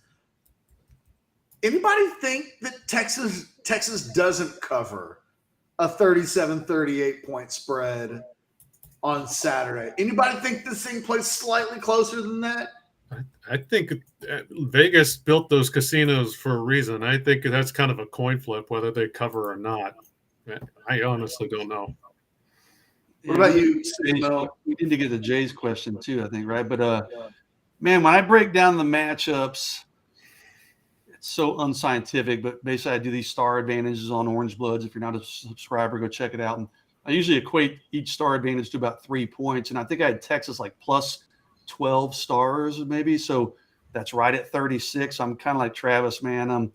anybody think that Texas doesn't cover a 37-38 point spread on Saturday? Anybody think this thing plays slightly closer than that? I think Vegas built those casinos for a reason. I think that's kind of a coin flip whether they cover or not. I honestly don't know. What about you? We need to get to Jay's question too, I think, right? But man, when I break down the matchups, it's so unscientific, but basically I do these star advantages on Orange Bloods. If you're not a subscriber, go check it out. And I usually equate each star advantage to about 3 points. And I think I had Texas like plus 12 stars maybe. So that's right at 36. I'm kind of like Travis, man.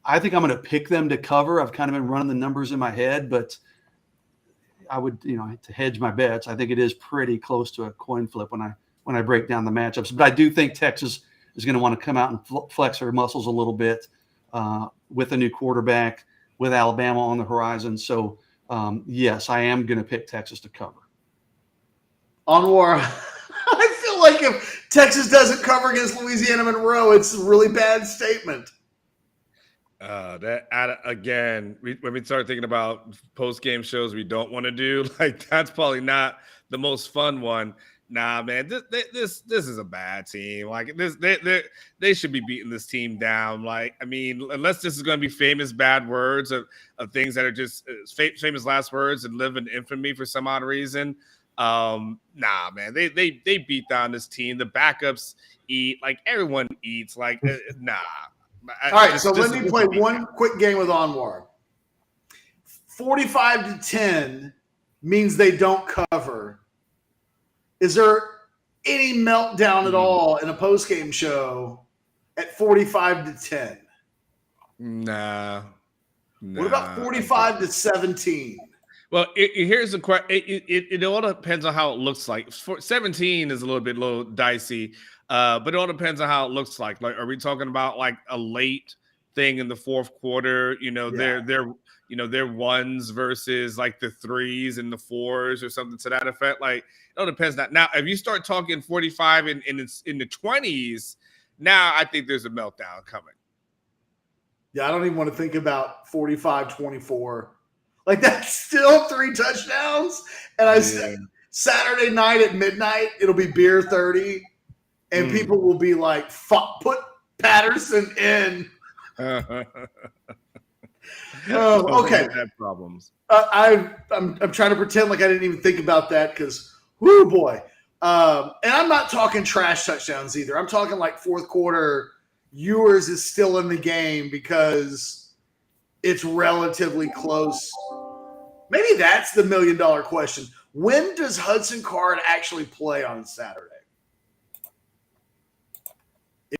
I think I'm going to pick them to cover. I've kind of been running the numbers in my head, but I would, to hedge my bets, I think it is pretty close to a coin flip when I break down the matchups. But I do think Texas is going to want to come out and flex their muscles a little bit with a new quarterback, with Alabama on the horizon. So, yes, I am going to pick Texas to cover. Anwar, I feel like if Texas doesn't cover against Louisiana Monroe, it's a really bad statement. When we start thinking about post-game shows we don't want to do, like that's probably not the most fun one. Nah, man, this is a bad team. Like this, they should be beating this team down. Like, I mean, unless this is going to be famous bad words of things that are just famous last words and live in infamy for some odd reason. Nah, man, they beat down this team. The backups eat, like everyone eats. Like, nah. All right, so let me play one quick game with Anwar. 45-10 means they don't cover. Is there any meltdown at all in a post-game show at 45-10? Nah. What about 45-17? Well, here's the question. It all depends on how it looks like. 17 is a little dicey, but it all depends on how it looks like. Like, are we talking about like a late thing in the fourth quarter? Their ones versus like the threes and the fours or something to that effect. Like, it all depends. Now, if you start talking 45 and it's in the 20s, now I think there's a meltdown coming. Yeah, I don't even want to think about 45-24. Like, that's still 3 touchdowns. And said Saturday night at midnight, it'll be beer 30. And people will be like, fuck, put Patterson in. Okay. Had problems. I'm trying to pretend like I didn't even think about that because, whoo, boy. And I'm not talking trash touchdowns either. I'm talking like fourth quarter, Ewers is still in the game because it's relatively close. Maybe that's the $1 million question. When does Hudson Card actually play on Saturday?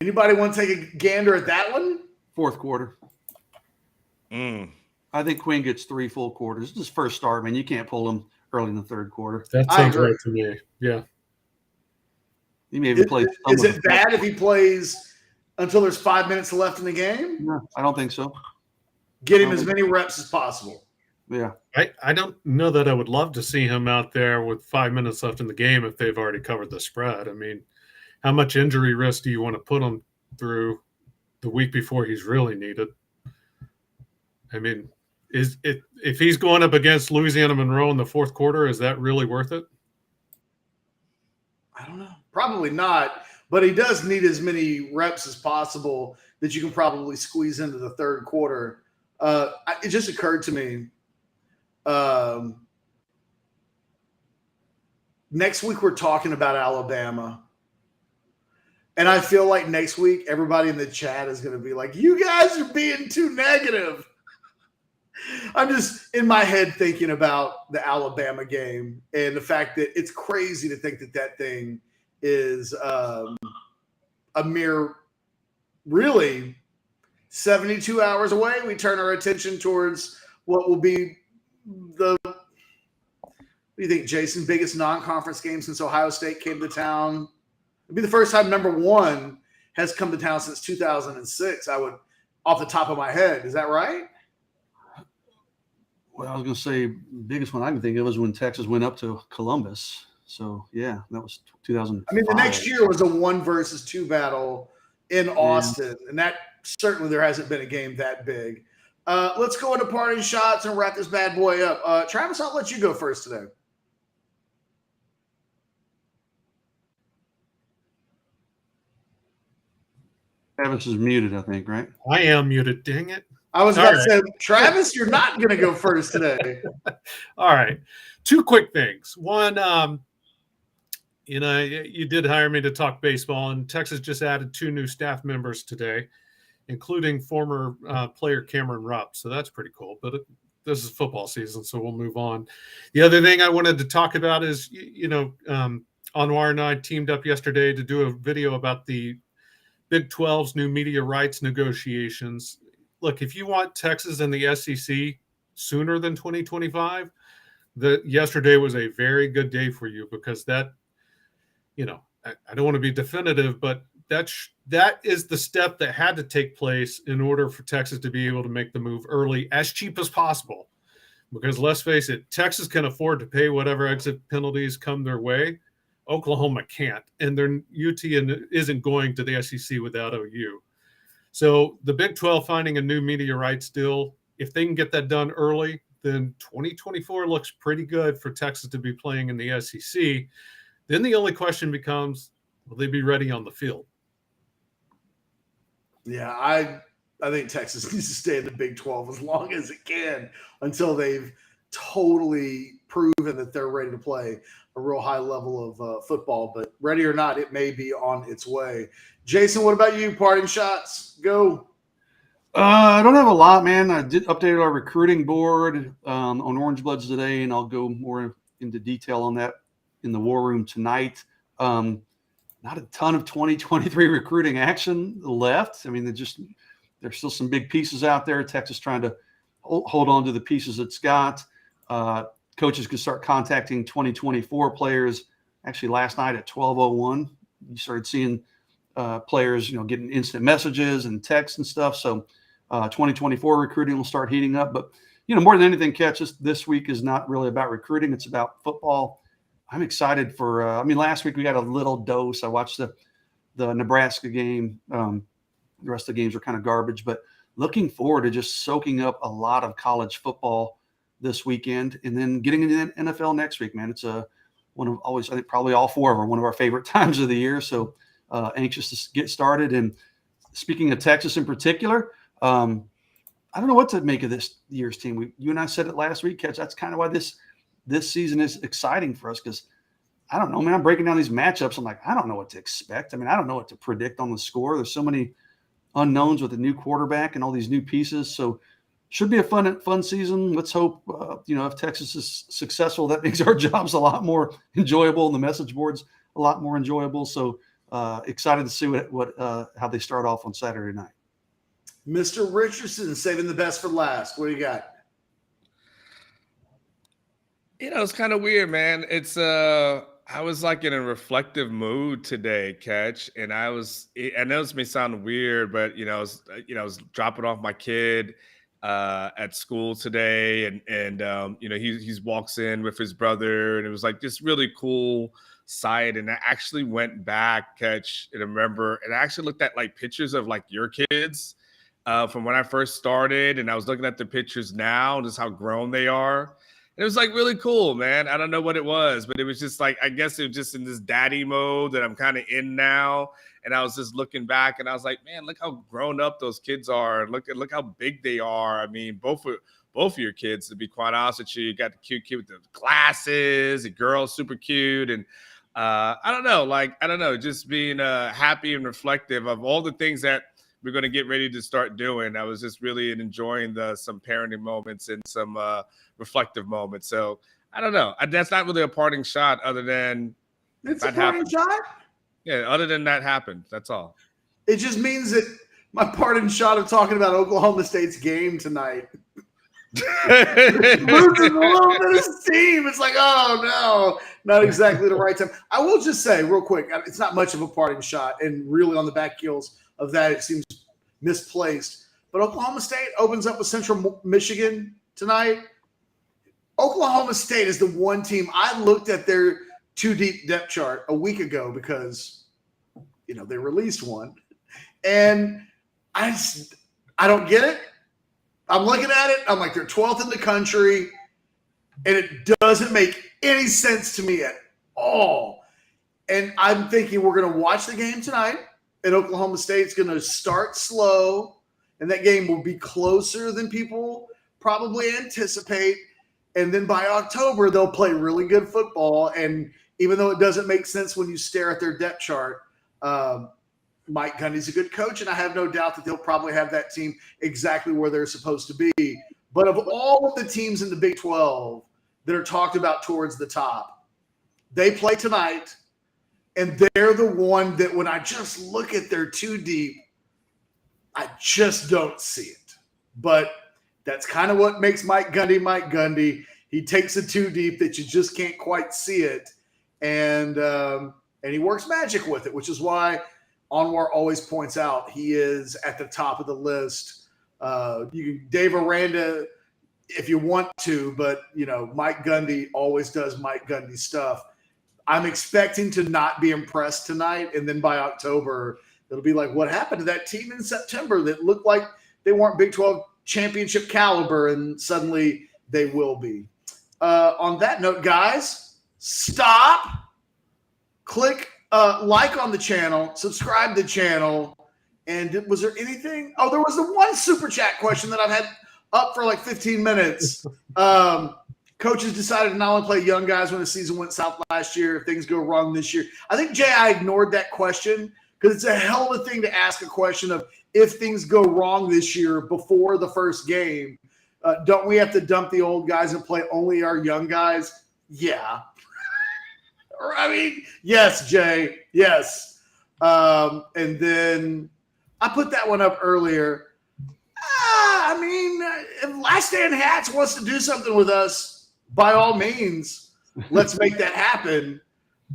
Anybody want to take a gander at that one? Fourth quarter. I think Quinn gets 3 full quarters. This is first start, man. You can't pull him early in the third quarter. That sounds right to me. Yeah. He may even play. Is it bad if he plays until there's 5 minutes left in the game? No, I don't think so. Get him as many reps as possible. Yeah. I don't know that I would love to see him out there with 5 minutes left in the game if they've already covered the spread. I mean, how much injury risk do you want to put him through the week before he's really needed? I mean, if he's going up against Louisiana Monroe in the fourth quarter, is that really worth it? I don't know. Probably not. But he does need as many reps as possible that you can probably squeeze into the third quarter. It just occurred to me. next week we're talking about Alabama. And I feel like next week everybody in the chat is going to be like, you guys are being too negative. I'm just in my head thinking about the Alabama game and the fact that it's crazy to think that that thing is a mere really 72 hours away. We turn our attention towards what will be what do you think, Jason, biggest non-conference game since Ohio State came to town? It'd be the first time number one has come to town since 2006. I would, off the top of my head. Is that right? Well, I was going to say biggest one I can think of was when Texas went up to Columbus. So, yeah, that was 2005. I mean, the next year was a 1 versus 2 battle in Austin, and that certainly there hasn't been a game that big. Let's go into parting shots and wrap this bad boy up. Travis, I'll let you go first today. Travis is muted, I think, right? I am muted. Dang it. I was about to say, Travis, you're not going to go first today. All right. 2 quick things. One, you did hire me to talk baseball, and Texas just added 2 new staff members today, including former player Cameron Rupp. So that's pretty cool. But this is football season, so we'll move on. The other thing I wanted to talk about is, Anwar and I teamed up yesterday to do a video about the Big 12's new media rights negotiations. Look, if you want Texas and the SEC sooner than 2025, yesterday was a very good day for you, because that, I don't want to be definitive, but that is the step that had to take place in order for Texas to be able to make the move early, as cheap as possible. Because let's face it, Texas can afford to pay whatever exit penalties come their way. Oklahoma can't, and their UT isn't going to the SEC without OU. So the Big 12 finding a new media rights deal, if they can get that done early, then 2024 looks pretty good for Texas to be playing in the SEC. Then the only question becomes, will they be ready on the field? Yeah, I think Texas needs to stay in the Big 12 as long as it can until they've totally proven that they're ready to play a real high level of football. But ready or not, it may be on its way. Jason, what about you? Parting shots, go. I don't have a lot, man. I did update our recruiting board on Orange Bloods today, and I'll go more into detail on that in the war room tonight. Not a ton of 2023 recruiting action left. I mean, there's still some big pieces out there. Texas trying to hold on to the pieces it's got. Coaches can start contacting 2024 players. Actually, last night at 12:01, you started seeing players, getting instant messages and texts and stuff. So 2024 recruiting will start heating up. But, more than anything, this week is not really about recruiting. It's about football. I'm excited for last week we got a little dose. I watched the Nebraska game. The rest of the games were kind of garbage. But looking forward to just soaking up a lot of college football this weekend and then getting into the NFL next week, man. It's I think probably all 4 of them, one of our favorite times of the year. So anxious to get started. And speaking of Texas in particular, I don't know what to make of this year's team. You and I said it last week, Ketch. That's kind of why this season is exciting for us, because I don't know, man. I'm breaking down these matchups. I'm like, I don't know what to expect. I mean, I don't know what to predict on the score. There's so many unknowns with the new quarterback and all these new pieces. So should be a fun season. Let's hope, if Texas is successful, that makes our jobs a lot more enjoyable and the message boards a lot more enjoyable. So excited to see how they start off on Saturday night. Mr. Richardson, saving the best for last. What do you got? It's kind of weird, man. It's I was like in a reflective mood today, Catch, and I know this may sound weird, but I was dropping off my kid at school today, and he walks in with his brother, and it was like this really cool sight. And I actually went back, Catch, and remember, and I actually looked at like pictures of like your kids from when I first started, and I was looking at the pictures now, just how grown they are. It was like really cool, man. I don't know what it was, but it was just like, I guess it was just in this daddy mode that I'm kind of in now. And I was just looking back and I was like, man, look how grown up those kids are. Look how big they are. I mean, both both of your kids, to be quite honest with you. You got the cute kid with the glasses, the girl's super cute. And I don't know, just being happy and reflective of all the things that we're going to get ready to start doing. I was just really enjoying some parenting moments and some reflective moments. So I don't know. That's not really a parting shot other than it's a parting shot? Yeah, other than that happened. That's all. It just means that my parting shot of talking about Oklahoma State's game tonight loses a little bit of steam. It's like, oh no, not exactly the right time. I will just say real quick, it's not much of a parting shot, and really on the back heels of that, it seems misplaced. But Oklahoma State opens up with Central Michigan tonight. Oklahoma State is the one team. I looked at their 2-deep depth chart a week ago because, they released one. And I don't get it. I'm looking at it. I'm like, they're 12th in the country. And it doesn't make any sense to me at all. And I'm thinking we're going to watch the game tonight. And Oklahoma State's going to start slow. And that game will be closer than people probably anticipate. And then by October, they'll play really good football. And even though it doesn't make sense when you stare at their depth chart, Mike Gundy's a good coach, and I have no doubt that they'll probably have that team exactly where they're supposed to be. But of all of the teams in the Big 12 that are talked about towards the top, they play tonight, and they're the one that when I just look at their 2-deep, I just don't see it. But that's kind of what makes Mike Gundy. He takes a 2-deep that you just can't quite see it, and he works magic with it, which is why Anwar always points out he is at the top of the list. You can Dave Aranda if you want to, but Mike Gundy always does Mike Gundy stuff. I'm expecting to not be impressed tonight, and then by October it'll be like, what happened to that team in September that looked like they weren't Big 12 championship caliber, and suddenly they will be. On that note, guys, stop, click like on the channel, subscribe to the channel. And was there anything? Oh, there was the one super chat question that I've had up for like 15 minutes. Coaches decided to not only play young guys when the season went south last year, if things go wrong this year. I think, Jay, I ignored that question because it's a hell of a thing to ask a question of if things go wrong this year before the first game. Don't we have to dump the old guys and play only our young guys? Yeah. I mean, yes, Jay, yes. And then I put that one up earlier. If Last Stand Hats wants to do something with us, by all means, let's make that happen.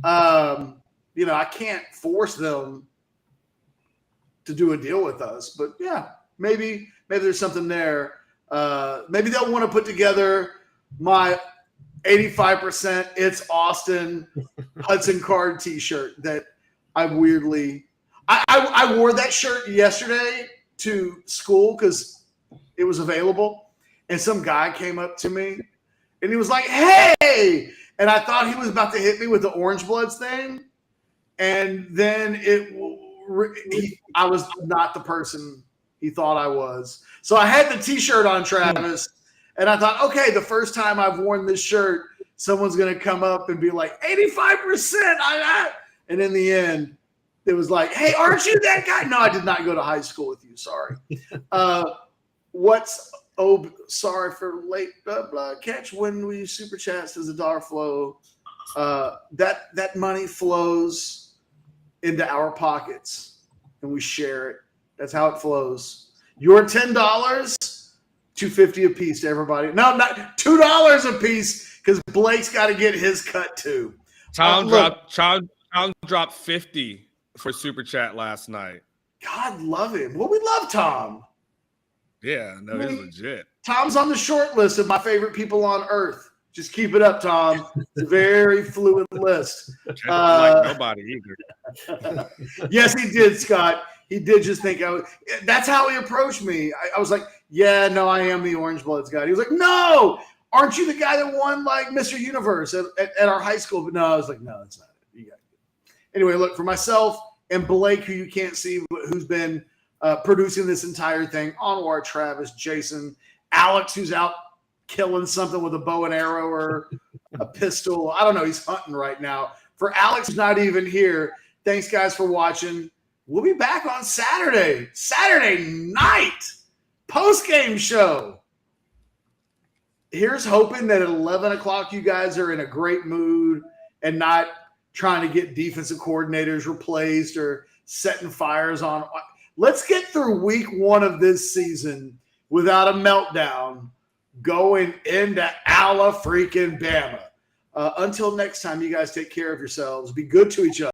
I can't force them to do a deal with us, but yeah, maybe there's something there. Maybe they'll want to put together my 85% It's Austin Hudson Card t-shirt that I weirdly I wore that shirt yesterday to school because it was available, and some guy came up to me and he was like, hey, and I thought he was about to hit me with the Orange Bloods thing, and then I was not the person he thought I was. So I had the t-shirt on, Travis, and I thought, okay, the first time I've worn this shirt, someone's going to come up and be like, 85%. And in the end, it was like, hey, aren't you that guy? No, I did not go to high school with you. Sorry. Sorry for late catch. When we super chats, does the dollar flow? That money flows into our pockets, and we share it. That's how it flows. Your $10, $2.50 a piece to everybody. No, not $2 a piece because Blake's got to get his cut too. Tom dropped 50 for super chat last night. God love him. Well, we love Tom. Yeah, no, he's legit. Tom's on the short list of my favorite people on earth. Just keep it up, Tom. It's a very fluid list. Like nobody either. Yes, he did, Scott. He did just think that's how he approached me. I was like, yeah, no, I am the Orange Bloods guy. He was like, no, aren't you the guy that won like Mr. Universe at our high school? But no, I was like, no, that's not it. You got it. Anyway, look, for myself and Blake, who you can't see, but who's been producing this entire thing, Anwar, Travis, Jason, Alex, who's out killing something with a bow and arrow or a pistol. I don't know. He's hunting right now. For Alex, who's not even here, thanks, guys, for watching. We'll be back on Saturday night, post-game show. Here's hoping that at 11 o'clock you guys are in a great mood and not trying to get defensive coordinators replaced or setting fires on. Let's get through week 1 of this season without a meltdown going into Ala freaking Bama. Until next time, you guys take care of yourselves. Be good to each other.